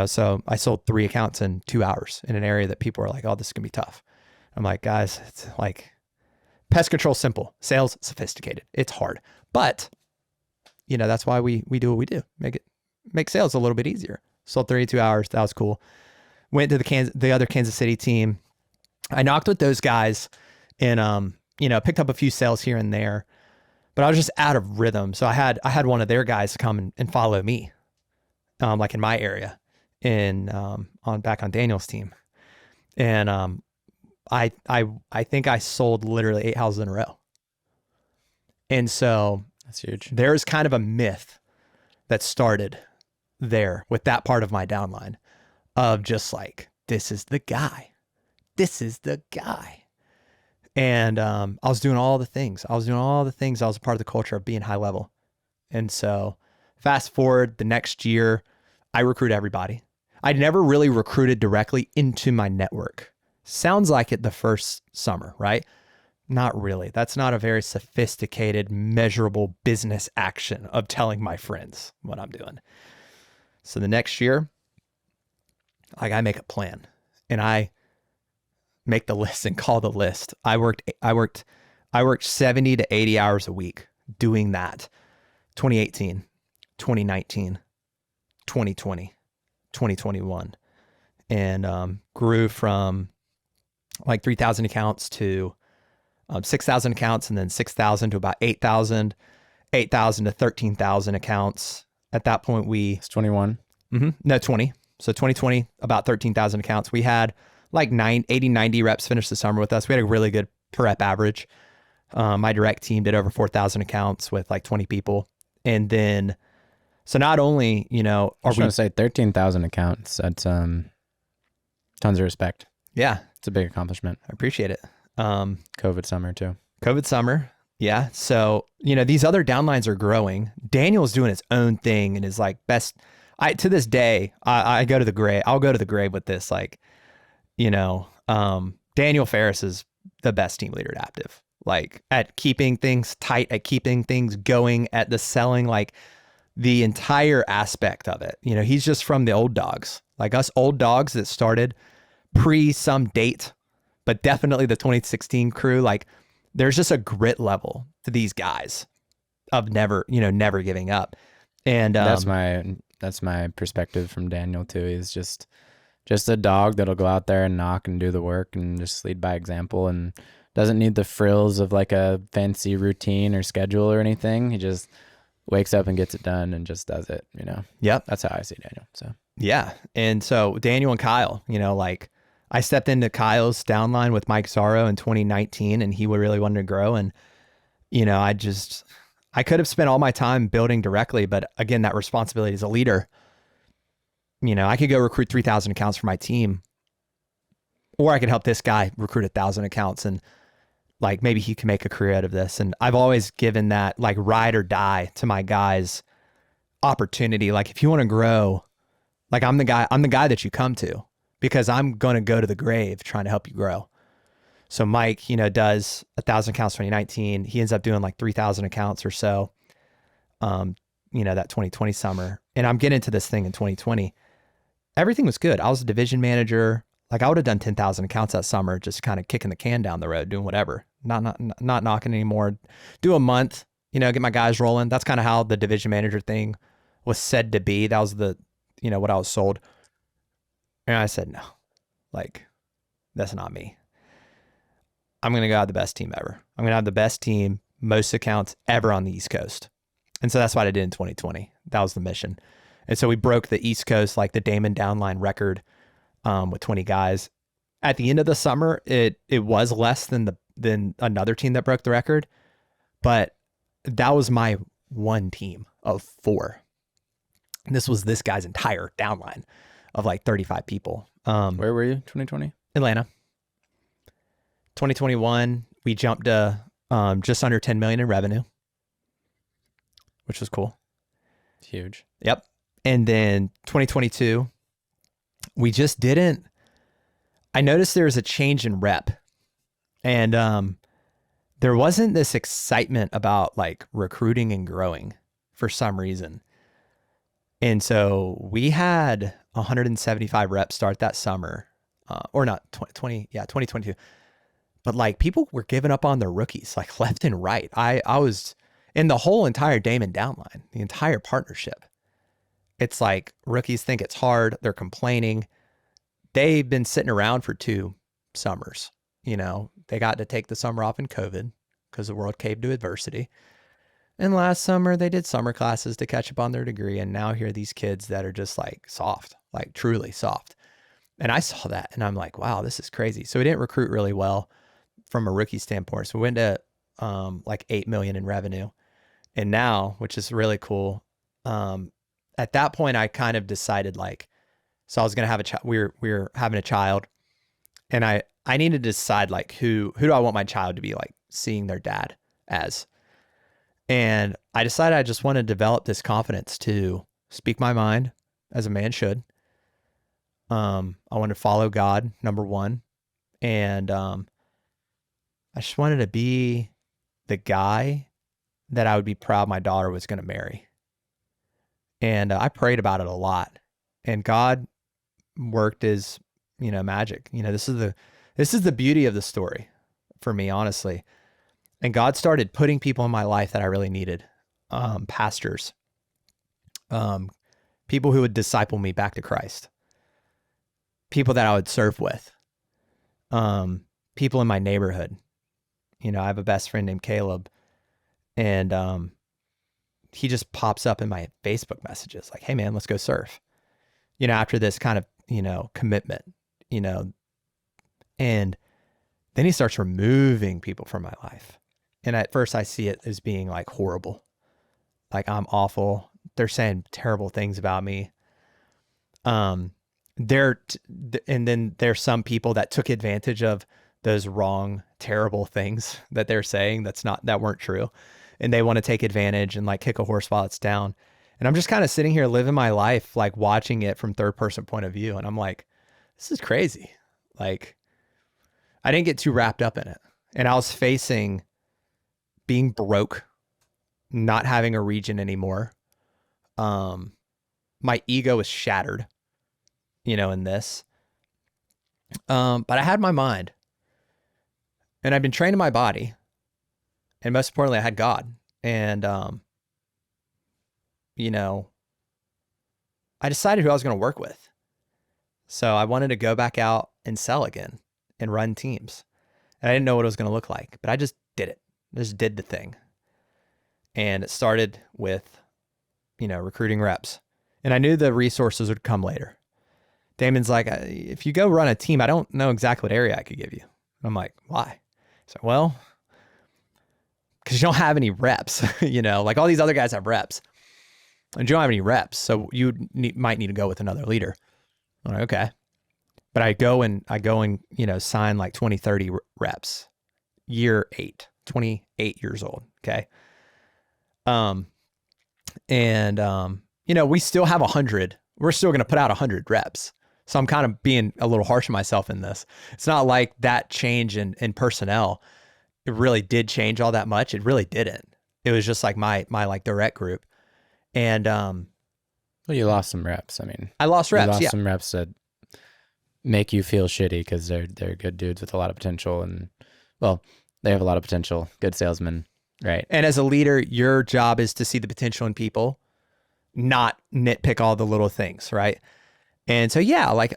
so I sold 3 accounts in 2 hours in an area that people were like, oh, this is gonna be tough. I'm like, guys, it's like pest control, simple, sales, sophisticated. It's hard, but that's why we do what we do. Make sales a little bit easier. Sold 32 hours. That was cool. Went to the other Kansas City team. I knocked with those guys and, picked up a few sales here and there, but I was just out of rhythm. So I had one of their guys come and follow me, like in my area back on Daniel's team. And, I think I sold literally 8 houses in a row. And so that's huge. There's kind of a myth that started there with that part of my downline of just like, this is the guy. And I was doing all the things. I was a part of the culture of being high level. And so fast forward the next year, I recruit everybody. I'd never really recruited directly into my network. Sounds like it the first summer, right? Not really. That's not a very sophisticated, measurable business action of telling my friends what I'm doing. So the next year, like I make a plan and I make the list and call the list. I worked 70 to 80 hours a week doing that. 2018, 2019, 2020, 2021, and grew from like 3,000 accounts to 6,000 accounts, and then 6,000 to about 8,000 to 13,000 accounts. At that point, It's 21. No, 20. So 2020, about 13,000 accounts. We had like 90 reps finish the summer with us. We had a really good per rep average. My direct team did over 4,000 accounts with like 20 people. And then, so not only, I was going to say 13,000 accounts. That's tons of respect. Yeah. It's a big accomplishment. I appreciate it. COVID summer too. COVID summer. Yeah. So, these other downlines are growing. Daniel's doing his own thing and is like to this day, I go to the grave. I'll go to the grave with this. Like, Daniel Ferris is the best team leader at Aptive, like at keeping things tight, at keeping things going, at the selling, like the entire aspect of it. He's just from the old dogs, like us old dogs that started pre some date, but definitely the 2016 crew. Like there's just a grit level to these guys of never giving up. And that's my that's my perspective from Daniel too. He's just a dog that'll go out there and knock and do the work and just lead by example, and doesn't need the frills of like a fancy routine or schedule or anything. He just wakes up and gets it done and just does it, you know? Yep. That's how I see Daniel. So Yeah. And so Daniel and Kyle, you know, like I stepped into Kyle's downline with Mike Zorro in 2019, and he really wanted to grow. And, you know, I could have spent all my time building directly, but again, that responsibility as a leader, you know, I could go recruit 3,000 accounts for my team, or I could help this guy recruit 1,000 accounts, and like maybe he can make a career out of this. And I've always given that like ride or die to my guys opportunity. Like if you want to grow, like I'm the guy that you come to, because I'm going to go to the grave trying to help you grow. So Mike, you know, does 1,000 accounts 2019. He ends up doing like 3,000 accounts or so, you know, that 2020 summer. And I'm getting into this thing in 2020. Everything was good. I was a division manager. Like I would have done 10,000 accounts that summer, just kind of kicking the can down the road, doing whatever, not knocking anymore. Do a month, you know, get my guys rolling. That's kind of how the division manager thing was said to be. That was you know, what I was sold. And I said, no, like that's not me. I'm going to go have the best team ever. I'm going to have the best team, most accounts ever on the East Coast. And so that's what I did in 2020. That was the mission. And so we broke the East Coast, like the Damon downline record, with 20 guys. At the end of the summer, it was less than another team that broke the record, but that was my one team of 4. And this was this guy's entire downline of like 35 people. where were you? 2020? Atlanta. 2021, we jumped to just under 10 million in revenue, which was cool. Huge. Yep. And then 2022, we just didn't. I noticed there was a change in rep, and there wasn't this excitement about like recruiting and growing for some reason. And so we had 175 reps start that summer, or not 2022. But like people were giving up on their rookies, like left and right. I was in the whole entire Damon downline, the entire partnership. It's like rookies think it's hard. They're complaining. They've been sitting around for 2 summers. You know, they got to take the summer off in COVID because the world caved to adversity. And last summer they did summer classes to catch up on their degree. And now here are these kids that are just like soft, like truly soft. And I saw that and I'm like, wow, this is crazy. So we didn't recruit really well from a rookie standpoint. So we went to like 8 million in revenue. And now, which is really cool, at that point I kind of decided like, so I was going to have a child. We were having a child, and I needed to decide like who do I want my child to be like seeing their dad as. And I decided I just want to develop this confidence to speak my mind as a man should. I want to follow God, number one. And I just wanted to be the guy that I would be proud my daughter was going to marry. And I prayed about it a lot. And God worked his, you know, magic. You know, this is the beauty of the story for me, honestly. And God started putting people in my life that I really needed. Pastors, people who would disciple me back to Christ, people that I would serve with, people in my neighborhood. You know, I have a best friend named Caleb, and he just pops up in my Facebook messages like, hey man, let's go surf. You know, after this kind of, you know, commitment, you know, and then he starts removing people from my life. And at first I see it as being like horrible. Like I'm awful. They're saying terrible things about me. And then there's some people that took advantage of those wrong, terrible things that they're saying that weren't true. And they want to take advantage and like kick a horse while it's down. And I'm just kind of sitting here living my life, like watching it from third person point of view. And I'm like, this is crazy. Like I didn't get too wrapped up in it. And I was facing being broke, not having a region anymore. My ego was shattered, you know, in this. But I had my mind, and I've been training my body. And most importantly, I had God. And, you know, I decided who I was going to work with. So I wanted to go back out and sell again and run teams. And I didn't know what it was going to look like, but I just did it. I just did the thing. And it started with, recruiting reps. And I knew the resources would come later. Damon's like, if you go run a team, I don't know exactly what area I could give you. I'm like, why? He's like, well, because you don't have any reps, like all these other guys have reps. And you don't have any reps, so you might need to go with another leader. I'm like, okay. But I go and sign like 20, 30 reps. Year 8, 28 years old. Okay. We still have 100. We're still going to put out 100 reps. So I'm kind of being a little harsh on myself in this. It's not like that change in personnel, it really did change all that much. It really didn't. It was just like my like direct group. And, well, you lost some reps. I mean, I lost reps. You lost Yeah. some reps that make you feel shitty because they're good dudes with a lot of potential, and well, they have a lot of potential, good salesmen, right? And as a leader, your job is to see the potential in people, not nitpick all the little things, right? And so, yeah, like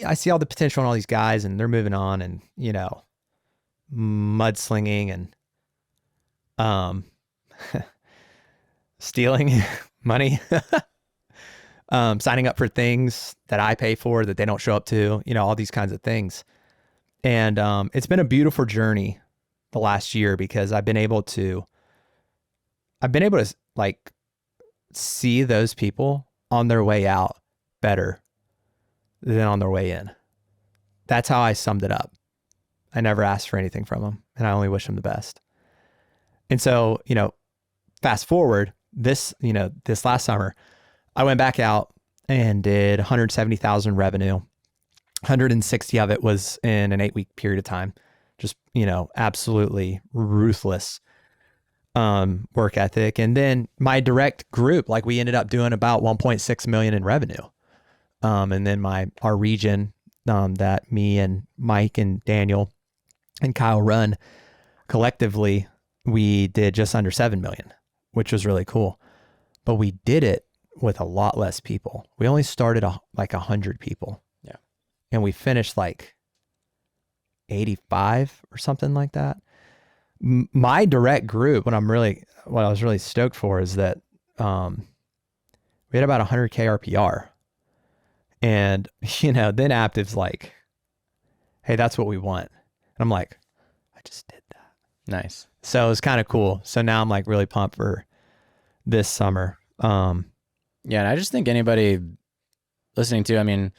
I see all the potential in all these guys, and they're moving on, and mudslinging and stealing money, signing up for things that I pay for that they don't show up to, all these kinds of things. And it's been a beautiful journey the last year because I've been able to like see those people on their way out better than on their way in. That's how I summed it up. I never asked for anything from them, and I only wish them the best. And so, fast forward this last summer, I went back out and did 170,000 revenue. 160 of it was in an 8-week period of time. Just, absolutely ruthless work ethic. And then my direct group, like we ended up doing about 1.6 million in revenue. And then our region, that me and Mike and Daniel and Kyle run collectively, we did just under 7 million, which was really cool. But we did it with a lot less people. We only started like 100 people. Yeah. And we finished like 85 or something like that. My direct group, what I was really stoked for is that we had about 100K RPR. And, then Aptive's like, hey, that's what we want. And I'm like, I just did that. Nice. So it was kind of cool. So now I'm like really pumped for this summer. Yeah, and I just think anybody listening to, I mean,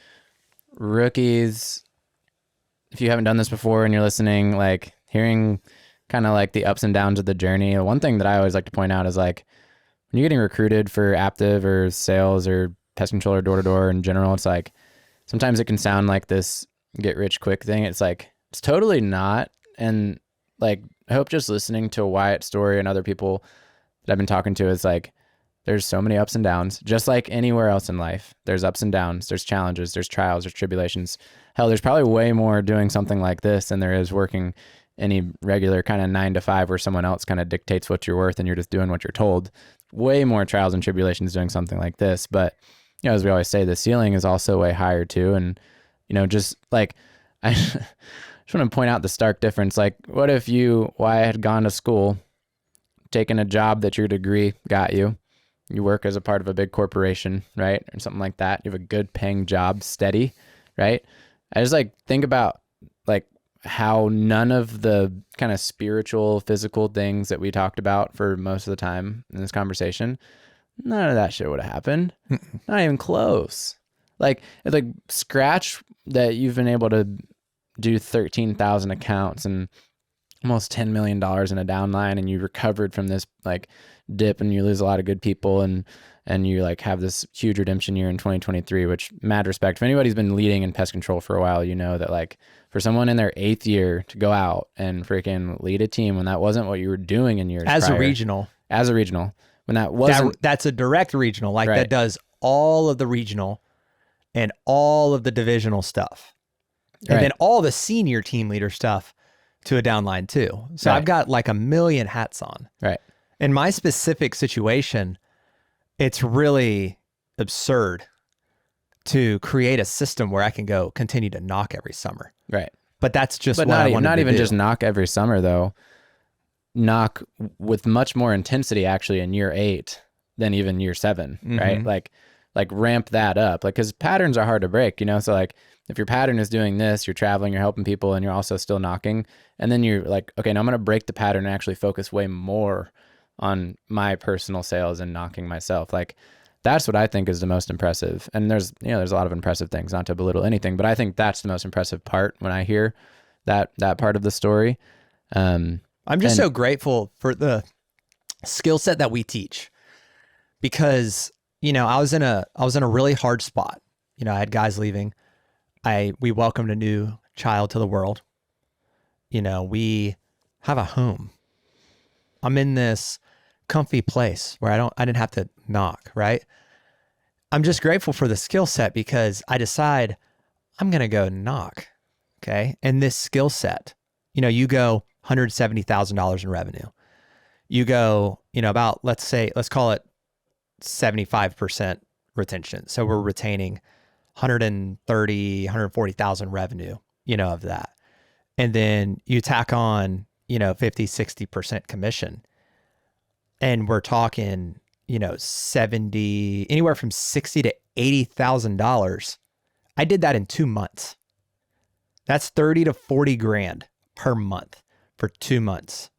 rookies, if you haven't done this before and you're listening, like hearing kind of like the ups and downs of the journey. One thing that I always like to point out is like when you're getting recruited for Aptive or sales or pest control or door-to-door in general, it's like sometimes it can sound like this get rich quick thing. It's like it's totally not. And like I hope just listening to Wyatt's story and other people that I've been talking to is like there's so many ups and downs, just like anywhere else in life. There's ups and downs, there's challenges, there's trials, there's tribulations. Hell, there's probably way more doing something like this than there is working any regular kind of 9 to 5 where someone else kind of dictates what you're worth and you're just doing what you're told. Way more trials and tribulations doing something like this. But, as we always say, the ceiling is also way higher too. And, just like, I just want to point out the stark difference. Like, what if Wyatt had gone to school, taken a job that your degree got you, you work as a part of a big corporation, right? Or something like that. You have a good paying job, steady, right? I just like think about like how none of the kind of spiritual, physical things that we talked about for most of the time in this conversation, none of that shit would have happened. Not even close. Like scratch that you've been able to do 13,000 accounts and almost $10 million in a downline, and you recovered from this like dip and you lose a lot of good people and you like have this huge redemption year in 2023, which mad respect. If anybody's been leading in pest control for a while, that like for someone in their 8th year to go out and freaking lead a team when that wasn't what you were doing in years as prior, a regional, when that wasn't, that's a direct regional, like right. That does all of the regional and all of the divisional stuff. And Right. then all the senior team leader stuff to a downline too. So Right. I've got like a million hats on. right. In my specific situation, it's really absurd to create a system where I can go continue to knock every summer. Right. But that's just But what I wanted not to even do. just knock every summer though. Knock with much more intensity actually in year 8 than even year 7, right? Like ramp that up. Like, cause patterns are hard to break, you know? So like if your pattern is doing this, you're traveling, you're helping people, and you're also still knocking, and then you're like, okay, now I'm going to break the pattern and actually focus way more on my personal sales and knocking myself. Like, that's what I think is the most impressive. And there's a lot of impressive things, not to belittle anything, but I think that's the most impressive part when I hear that part of the story. I'm just so grateful for the skill set that we teach, because, you know, I was in a really hard spot. You know, I had guys leaving. We welcomed a new child to the world. You know, we have a home. I'm in this comfy place where I didn't have to knock, right? I'm just grateful for the skill set, because I decide I'm going to go knock. Okay. And this skill set, you know, you go $170,000 in revenue. You go, you know, about, let's call it 75% retention. So we're retaining 130, 140,000 revenue, you know, of that. And then you tack on, you know, 50, 60% commission. And we're talking, you know, anywhere from $60,000 to $80,000. I did that in 2 months. That's 30 to 40 grand per month for 2 months.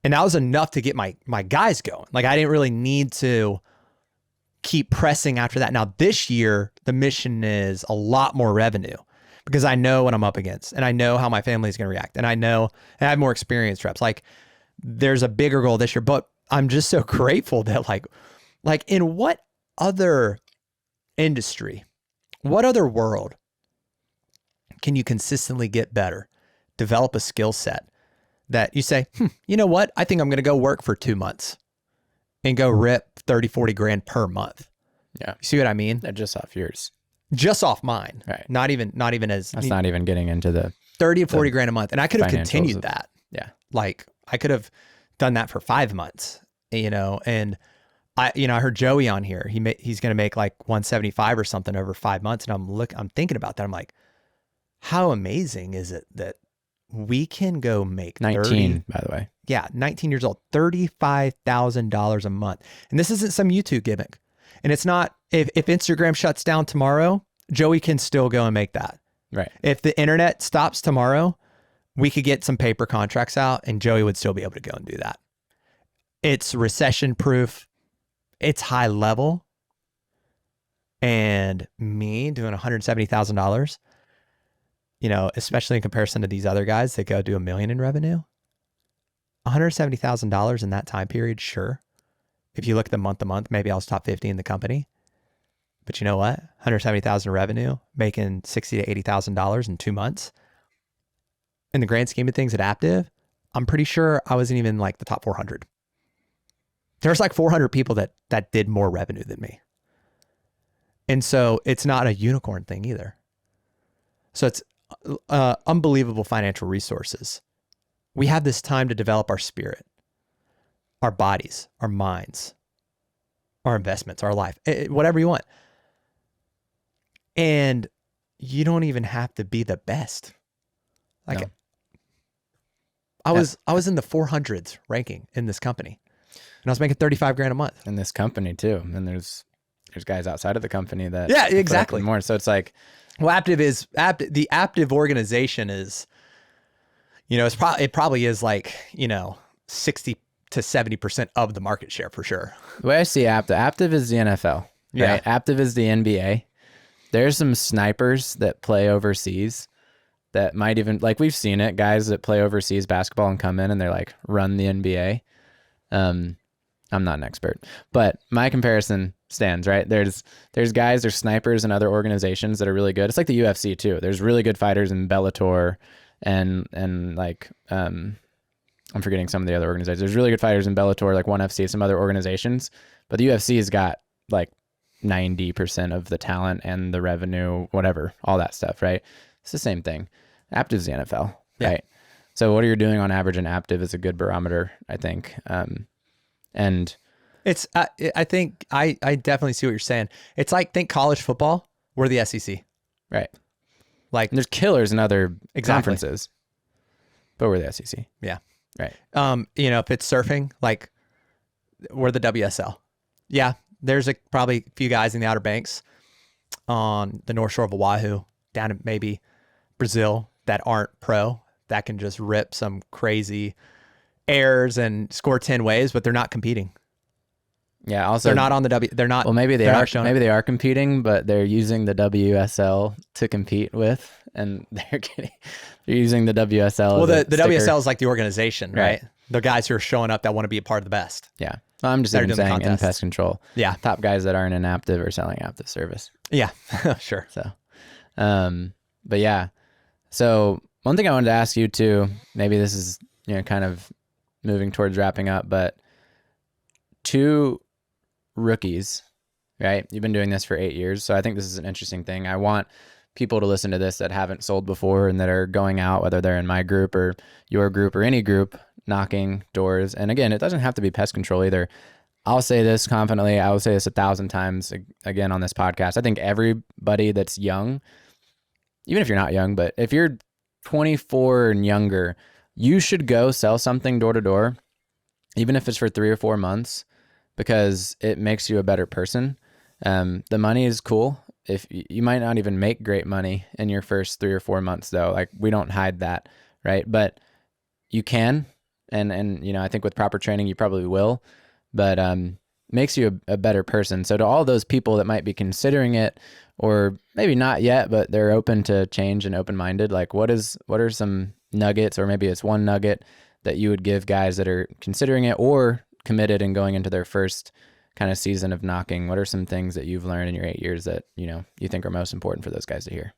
And that was enough to get my guys going. Like, I didn't really need to keep pressing after that. Now this year, the mission is a lot more revenue, because I know what I'm up against, and I know how my family is going to react. And I have more experienced reps. Like, there's a bigger goal this year, but I'm just so grateful that like in what other industry, what other world can you consistently get better, develop a skill set that you say, you know what? I think I'm going to go work for 2 months and go rip 30, 40 grand per month. Yeah. You see what I mean? They're just off yours. Just off mine. Right. Not even as That's not even getting into the 30 to 40 grand a month. And I could have continued that. Yeah. Like, I could have done that for 5 months, you know, and I heard Joey on here. He's going to make like 175 or something over 5 months. And I'm thinking about that. I'm like, how amazing is it that we can go make 19, by the way. Yeah, 19 years old, $35,000 a month. And this isn't some YouTube gimmick. And it's not, if Instagram shuts down tomorrow, Joey can still go and make that. Right. If the internet stops tomorrow, we could get some paper contracts out and Joey would still be able to go and do that. It's recession proof. It's high level. And me doing $170,000, you know, especially in comparison to these other guys that go do $1 million in revenue, $170,000 in that time period. Sure. If you look at the month to month, maybe I was top 50 in the company, but you know what? 170,000 revenue, making $60,000 to $80,000 in 2 months. In the grand scheme of things at Aptive, I'm pretty sure I wasn't even like the top 400. There's like 400 people that did more revenue than me. And so it's not a unicorn thing either. So it's unbelievable financial resources. We have this time to develop our spirit, our bodies, our minds, our investments, our life, whatever you want. And you don't even have to be the best. Like, no. I was in the 400s ranking in this company, and I was making 35 grand a month in this company too. And there's guys outside of the company that exactly more. So it's like, well, the Aptive organization is, you know, it probably is like, you know, 60 to 70% of the market share for sure. The way I see Aptive is the NFL. Right? Yeah. Aptive is the NBA. There's some snipers that play overseas that might even, like, we've seen it, guys that play overseas basketball and come in and they're like, run the NBA. I'm not an expert, but my comparison stands, right? There's snipers in other organizations that are really good. It's like the UFC too. There's really good fighters in Bellator and like, I'm forgetting some of the other organizations. There's really good fighters in Bellator, like ONE FC, some other organizations, but the UFC has got like 90% of the talent and the revenue, whatever, all that stuff, right? It's the same thing. Aptive's the NFL, right? So what you're doing on average in Aptive is a good barometer, I think. And it's, I think I definitely see what you're saying. It's like, think college football. We're the SEC. Right. Like, And there's killers in other Exactly. conferences, but we're the SEC. yeah. Right. You know, if it's surfing, like we're the WSL. Yeah. There's probably a few guys in the Outer Banks on the North Shore of Oahu, down in maybe Brazil, that aren't pro, that can just rip some crazy airs and score 10 waves, but they're not competing. Yeah. Also, They're not on the they're not. well, maybe they're not showing. maybe they are competing, but they're using the WSL to compete with, and they're using the WSL. Well, as the a sticker. WSL is like the organization, right? Right. The guys who are showing up that want to be a part of the best. Yeah. Well, I'm just They're even doing the saying in contest. pest control. Yeah. Top guys that aren't in Aptive or selling Aptive service. Yeah. Sure. So, but yeah. So one thing I wanted to ask you too, maybe this is, kind of moving towards wrapping up, but 2 rookies, right? You've been doing this for 8 years. So I think this is an interesting thing. I want people to listen to this that haven't sold before and that are going out, whether they're in my group or your group or any group, knocking doors. And again, it doesn't have to be pest control either. I'll say this confidently. I will say this 1,000 times again on this podcast. I think everybody that's young, even if you're not young, but if you're 24 and younger, you should go sell something door to door, even if it's for 3 or 4 months, because it makes you a better person. The money is cool. If you might not even make great money in your first 3 or 4 months though, like we don't hide that, right? But you can, and I think with proper training, you probably will, but makes you a better person. So to all those people that might be considering it, or maybe not yet, but they're open to change and open-minded, like what are some nuggets, or maybe it's one nugget that you would give guys that are considering it or committed and going into their first kind of season of knocking? What are some things that you've learned in your 8 years that, you think are most important for those guys to hear?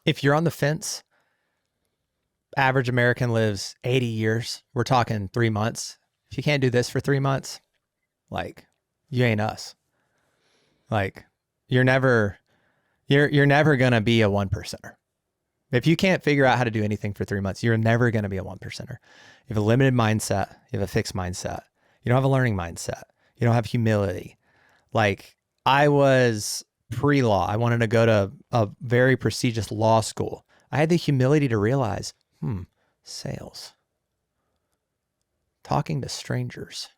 If you're on the fence, average American lives 80 years. We're talking 3 months. If you can't do this for 3 months, like you ain't us. Like you're never going to be a 1%er. If you can't figure out how to do anything for 3 months, you're never going to be a 1%er. You have a limited mindset. You have a fixed mindset. You don't have a learning mindset. You don't have humility. Like I was pre-law. I wanted to go to a very prestigious law school. I had the humility to realize, sales, talking to strangers,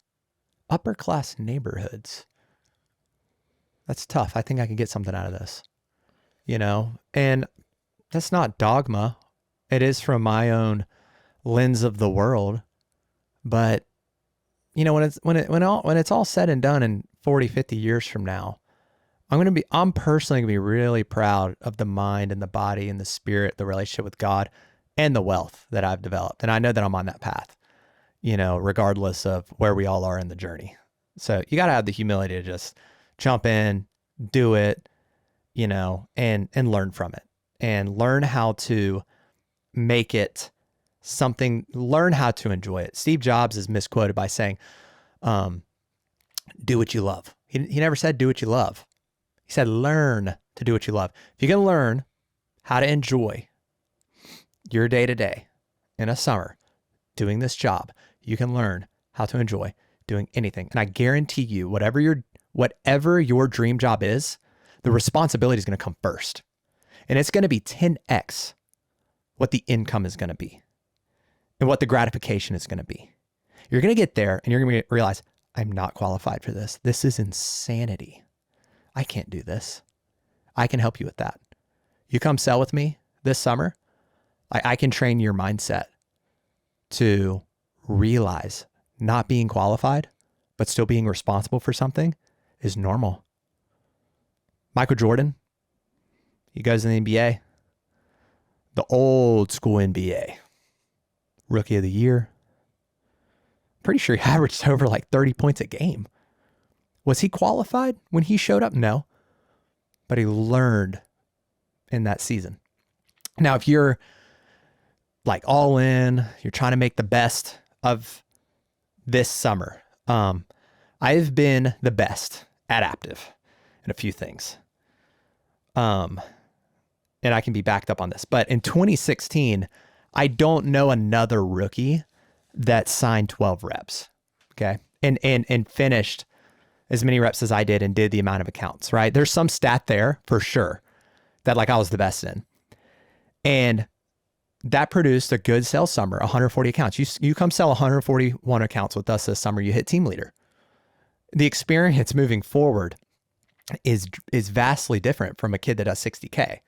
upper class neighborhoods. That's tough. I think I can get something out of this, and that's not dogma. It is from my own lens of the world. But when it's all said and done in 40, 50 years from now, I'm personally gonna be really proud of the mind and the body and the spirit, the relationship with God and the wealth that I've developed. And I know that I'm on that path, regardless of where we all are in the journey. So you got to have the humility to just jump in, do it, and learn from it and learn how to make it something, learn how to enjoy it. Steve Jobs is misquoted by saying, do what you love. He never said do what you love. He said, learn to do what you love. If you can learn how to enjoy your day to day in a summer doing this job, you can learn how to enjoy doing anything. And I guarantee you, whatever your dream job is, the responsibility is going to come first. And it's going to be 10x what the income is going to be and what the gratification is going to be. You're going to get there and you're going to realize, I'm not qualified for this. This is insanity. I can't do this. I can help you with that. You come sell with me this summer. I can train your mindset to realize not being qualified, but still being responsible for something is normal. Michael Jordan, he goes in the NBA, the old school NBA, rookie of the year. Pretty sure he averaged over like 30 points a game. Was he qualified when he showed up? No, but he learned in that season. Now, if you're like all in, you're trying to make the best of this summer. I've been the best at Aptive in a few things. And I can be backed up on this, but in 2016, I don't know another rookie that signed 12 reps. Okay. And finished as many reps as I did and did the amount of accounts, right? There's some stat there for sure. that like I was the best in. And that produced a good sales summer, 140 accounts. You come sell 141 accounts with us this summer, you hit team leader. The experience moving forward is vastly different from a kid that does 60K.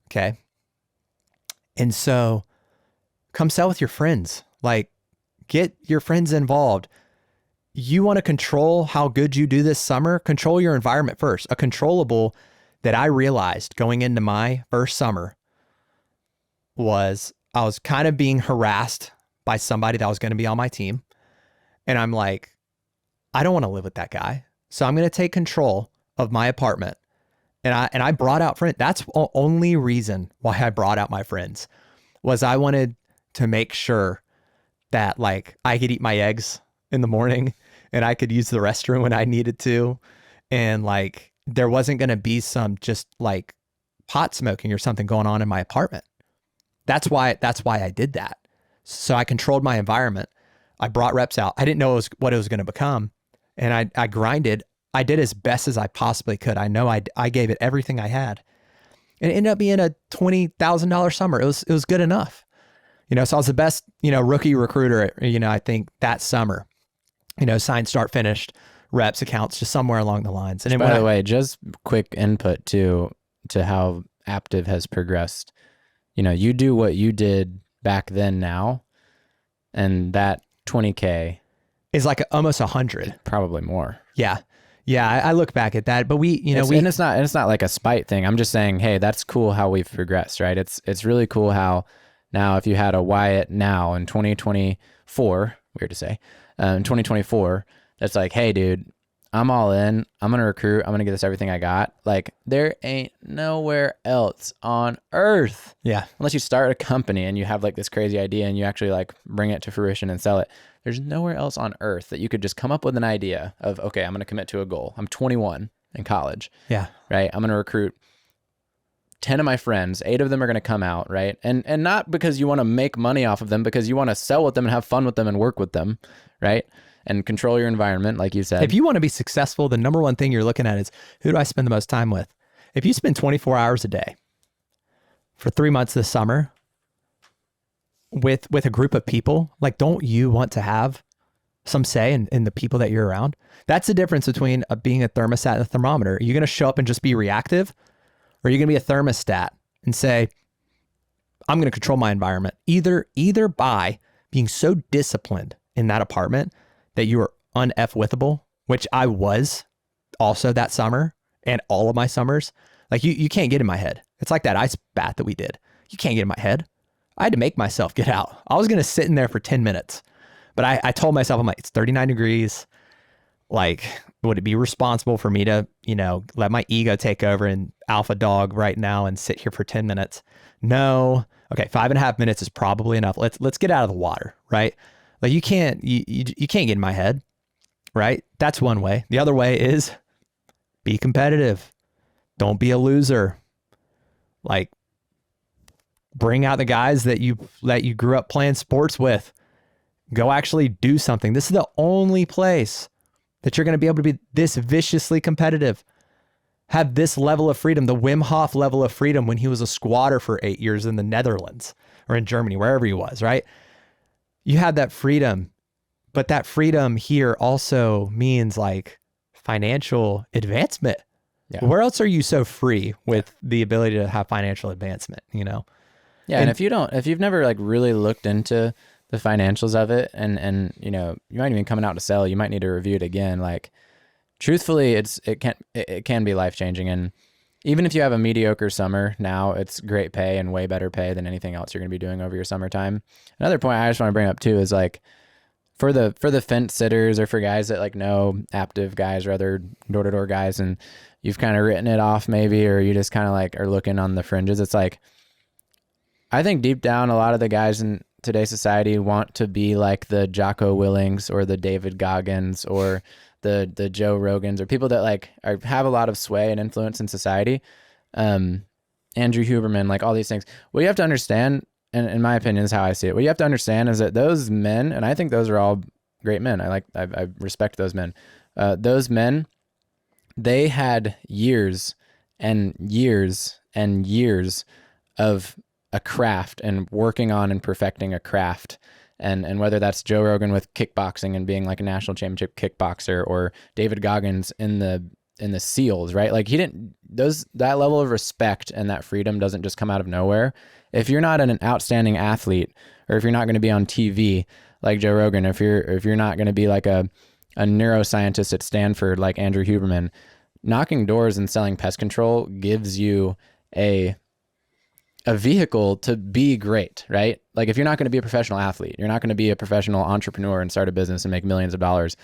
Okay. And so come sell with your friends, like get your friends involved. You want to control how good you do this summer, control your environment first. A controllable that I realized going into my first summer was I was kind of being harassed by somebody that was going to be on my team. And I'm like, I don't want to live with that guy. So I'm going to take control of my apartment. And I brought out friends. That's the only reason why I brought out my friends, was I wanted to make sure that like I could eat my eggs in the morning and I could use the restroom when I needed to. And like, there wasn't going to be some just like pot smoking or something going on in my apartment. That's why I did that. So I controlled my environment. I brought reps out. I didn't know what it was going to become. And I grinded. I did as best as I possibly could. I know I gave it everything I had. And it ended up being a $20,000 summer. It was good enough. So I was the best, rookie recruiter, I think that summer, signed, start, finished, reps, accounts, just somewhere along the lines. And by the way, just quick input to how Aptive has progressed. You do what you did back then now, and that 20K is like almost 100, probably more. Yeah. I look back at that, but and it's not like a spite thing. I'm just saying, hey, that's cool how we've progressed, right? It's really cool how now if you had a Wyatt now in 2024, weird to say, in 2024, that's like, hey, dude, I'm all in. I'm going to recruit. I'm going to get this everything I got. Like, there ain't nowhere else on earth. Yeah. Unless you start a company and you have like this crazy idea and you actually like bring it to fruition and sell it. There's nowhere else on earth that you could just come up with an idea of, okay, I'm going to commit to a goal. I'm 21 in college. Yeah. Right. I'm going to recruit 10 of my friends. 8 of them are going to come out. Right. And not because you want to make money off of them, because you want to sell with them and have fun with them and work with them. Right. And control your environment, like you said. If you want to be successful, the number one thing you're looking at is, who do I spend the most time with? If you spend 24 hours a day for 3 months this summer with a group of people, like, don't you want to have some say in the people that you're around? That's the difference between being a thermostat and a thermometer. Are you going to show up and just be reactive? Or are you going to be a thermostat and say, I'm going to control my environment? Either by being so disciplined in that apartment that you are un-F-withable, which I was also that summer and all of my summers. Like, you can't get in my head. It's like that ice bath that we did. You can't get in my head. I had to make myself get out. I was going to sit in there for 10 minutes, but I told myself, I'm like, it's 39 degrees. Like, would it be responsible for me to, let my ego take over and alpha dog right now and sit here for 10 minutes? No. Okay. 5.5 minutes is probably enough. Let's get out of the water, right? Like, you can't get in my head, right? That's one way. The other way is be competitive. Don't be a loser. Like, bring out the guys that you grew up playing sports with. Go actually do something. This is the only place that you're going to be able to be this viciously competitive. Have this level of freedom, the Wim Hof level of freedom when he was a squatter for 8 years in the Netherlands or in Germany, wherever he was, right? You have that freedom, but that freedom here also means like financial advancement. Yeah. Where else are you so free with the ability to have financial advancement, Yeah. And if you've never like really looked into the financials of it and you might even coming out to sell, you might need to review it again. Like, truthfully, it can be life-changing. And even if you have a mediocre summer now, it's great pay and way better pay than anything else you're going to be doing over your summertime. Another point I just want to bring up too is like, for the fence sitters or for guys that like know Aptive guys or other door-to-door guys, and you've kind of written it off maybe, or you just kind of like are looking on the fringes. It's like, I think deep down, a lot of the guys in today's society want to be like the Jocko Willings or the David Goggins or the Joe Rogans, or people that like have a lot of sway and influence in society. Andrew Huberman, like all these things. What you have to understand, and in my opinion is how I see it, what you have to understand is that those men, and I think those are all great men. I respect those men. Those men, they had years and years of a craft and working on and perfecting a craft. And whether that's Joe Rogan with kickboxing and being like a national championship kickboxer, or David Goggins in the SEALs, right? Like that level of respect and that freedom doesn't just come out of nowhere. If you're not an outstanding athlete, or if you're not going to be on TV like Joe Rogan, if you're not going to be like a neuroscientist at Stanford like Andrew Huberman, knocking doors and selling pest control gives you a vehicle to be great, right? Like if you're not going to be a professional athlete, you're not going to be a professional entrepreneur and start a business and make millions of dollars.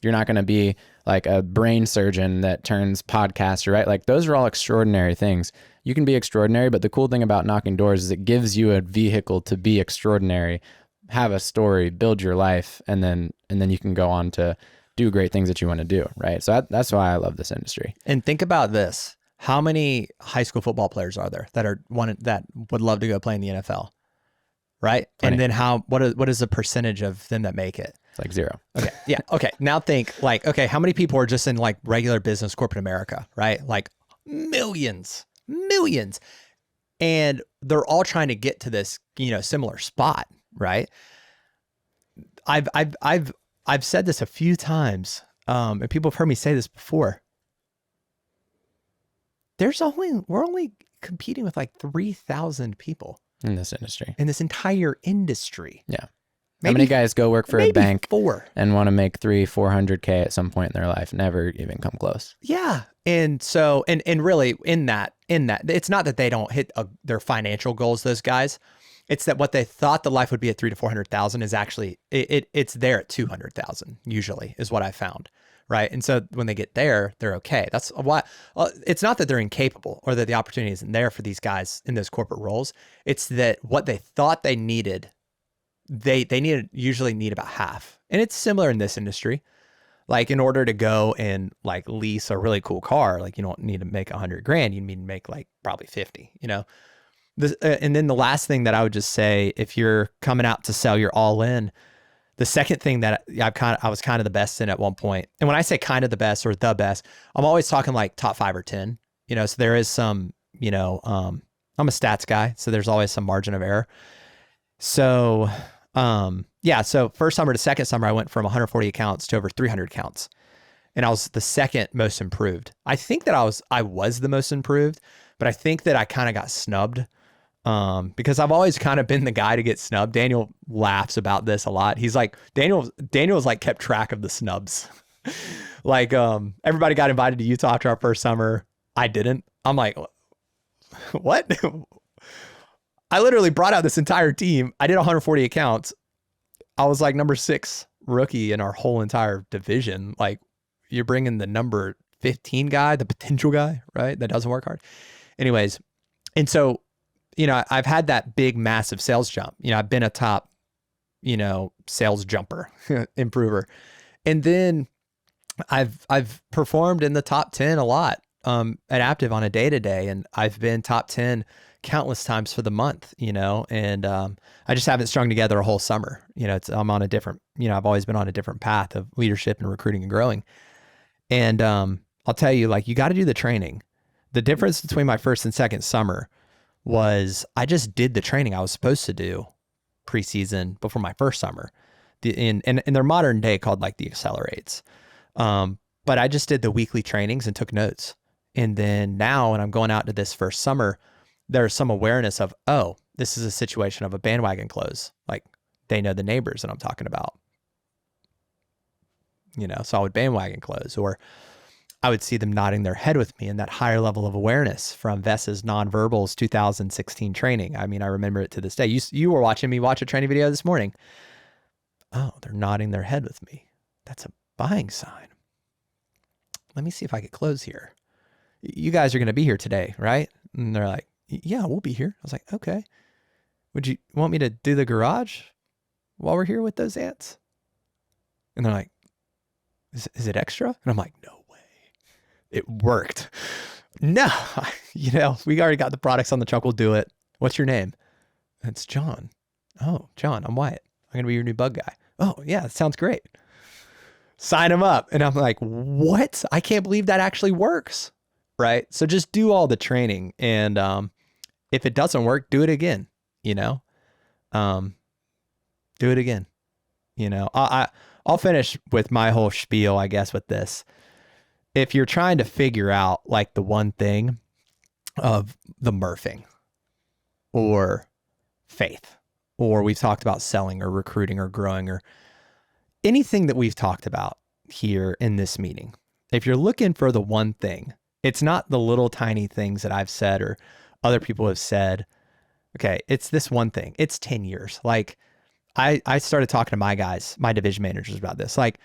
You're not going to be like a brain surgeon that turns podcaster, right? Like those are all extraordinary things. You can be extraordinary, but the cool thing about knocking doors is it gives you a vehicle to be extraordinary, have a story, build your life, and then you can go on to do great things that you want to do, right? So that's why I love this industry. And think about this. How many high school football players are there that would love to go play in the NFL? Right? 20. And then what is the percentage of them that make it? It's like 0. Okay. Yeah. Okay. Now think like, okay, how many people are just in like regular business, corporate America, right? Like millions. And they're all trying to get to this, similar spot, right? I've said this a few times, and people have heard me say this before. We're only competing with like 3,000 people In this industry. in this entire industry. Yeah. How many guys go work for a bank 4 and want to make 300-400K at some point in their life? Never even come close. Yeah. And so, and really in that, it's not that they don't hit their financial goals, those guys. It's that what they thought the life would be at 300,000 to 400,000 is actually, it's there at 200,000 usually is what I found. Right. And so when they get there, they're okay. That's why it's not that they're incapable or that the opportunity isn't there for these guys in those corporate roles. It's that what they thought they needed, they usually need about half. And it's similar in this industry. Like in order to go and like lease a really cool car, like you don't need to make $100,000. You need to make like probably 50, and then the last thing that I would just say, if you're coming out to sell your all in, the second thing that I was kind of the best in at one point. And when I say kind of the best or the best, I'm always talking like top 5 or 10, so there is some, I'm a stats guy, so there's always some margin of error. So, so first summer to second summer, I went from 140 accounts to over 300 accounts, and I was the second most improved. I think that I was the most improved, but I think that I kind of got snubbed. Because I've always kind of been the guy to get snubbed. Daniel laughs about this a lot. He's like, Daniel's like kept track of the snubs. Like, everybody got invited to Utah after our first summer. I didn't. I'm like, what? I literally brought out this entire team. I did 140 accounts. I was like number 6 rookie in our whole entire division. Like, you're bringing the number 15 guy, the potential guy, right? That doesn't work hard. Anyways. And so, I've had that big, massive sales jump. I've been a top, sales jumper, improver. And then I've performed in the top 10 a lot at Aptive on a day-to-day. And I've been top 10 countless times for the month, and I just haven't strung together a whole summer. I'm on a different, I've always been on a different path of leadership and recruiting and growing. And I'll tell you, like, you got to do the training. The difference between my first and second summer was I just did the training I was supposed to do preseason before my first summer, in their modern day called like the accelerates. But I just did the weekly trainings and took notes. And then now when I'm going out to this first summer, there's some awareness of, oh, this is a situation of a bandwagon close. Like they know the neighbors that I'm talking about, so I would bandwagon close, or I would see them nodding their head with me in that higher level of awareness from Vess's Nonverbals 2016 training. I mean, I remember it to this day. You were watching me watch a training video this morning. Oh, they're nodding their head with me. That's a buying sign. Let me see if I get close here. You guys are going to be here today, right? And they're like, yeah, we'll be here. I was like, okay. Would you want me to do the garage while we're here with those ants? And they're like, is it extra? And I'm like, no. It worked. No, we already got the products on the truck. We'll do it. What's your name? It's John. Oh, John, I'm Wyatt. I'm going to be your new bug guy. Oh, yeah, that sounds great. Sign him up. And I'm like, what? I can't believe that actually works. right? So just do all the training. And if it doesn't work, do it again, you know? Do it again. You know, I'll finish with my whole spiel, I guess, with this. If you're trying to figure out like the one thing of the Murphing or faith, or we've talked about selling or recruiting or growing or anything that we've talked about here in this meeting, if you're looking for the one thing, it's not the little tiny things that I've said or other people have said. Okay, it's this one thing. It's 10 years. Like I started talking to my guys, my division managers about this. Like,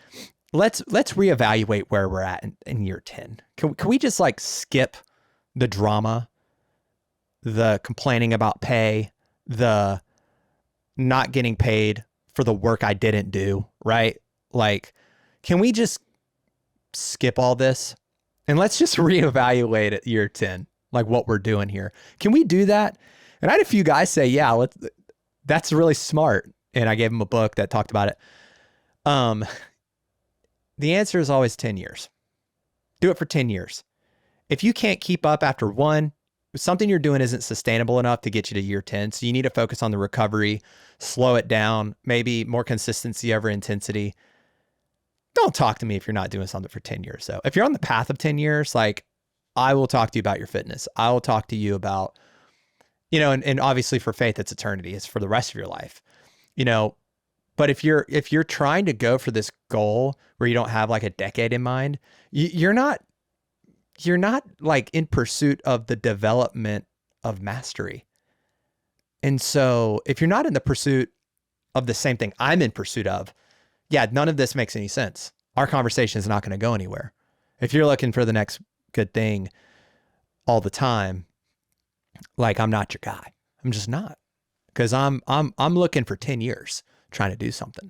let's reevaluate where we're at in year 10. Can we just like skip the drama, the complaining about pay, the not getting paid for the work I didn't do, right? Like, can we just skip all this and let's just reevaluate at year 10, like what we're doing here? Can we do that? And I had a few guys say, yeah, that's really smart. And I gave them a book that talked about it. The answer is always 10 years. Do it for 10 years. If you can't keep up after one, something you're doing isn't sustainable enough to get you to year 10. So you need to focus on the recovery, slow it down, maybe more consistency over intensity. Don't talk to me if you're not doing something for 10 years. So if you're on the path of 10 years, like I will talk to you about your fitness. I will talk to you about, you know, and obviously for faith, it's eternity. It's for the rest of your life, you know. But if you're trying to go for this goal where you don't have like a decade in mind, you're not like in pursuit of the development of mastery. And so if you're not in the pursuit of the same thing I'm in pursuit of, yeah, none of this makes any sense. Our conversation is not going to go anywhere. If you're looking for the next good thing all the time, like I'm not your guy. I'm just not. Because I'm looking for 10 years trying to do something.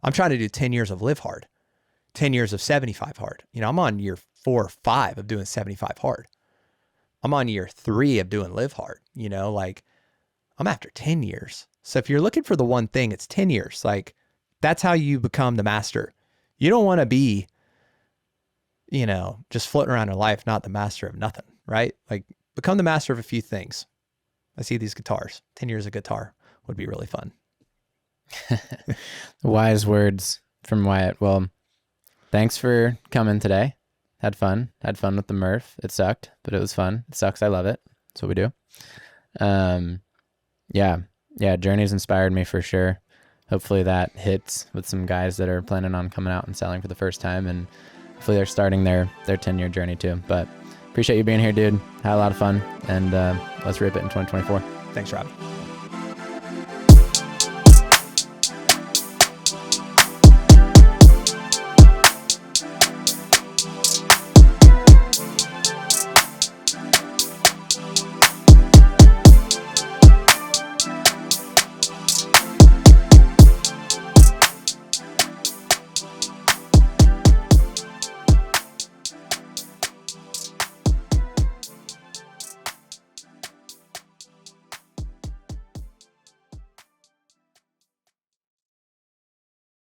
I'm trying to do 10 years of live hard, 10 years of 75 hard. You know, I'm on year 4 or 5 of doing 75 hard. I'm on year 3 of doing live hard, you know, like I'm after 10 years. So if you're looking for the one thing, it's 10 years. Like that's how you become the master. You don't want to be, you know, just floating around in life, not the master of nothing, right? Like become the master of a few things. I see these guitars, 10 years of guitar would be really fun. Wise words from Wyatt. Well, thanks for coming today. Had fun with the Murph. It sucked, but it was fun. It sucks. I love it. That's what we do. Yeah. Journey's inspired me for sure. Hopefully that hits with some guys that are planning on coming out and selling for the first time, and hopefully they're starting their 10-year journey too. But appreciate you being here, dude. Had a lot of fun, and let's rip it in 2024. Thanks, Rob.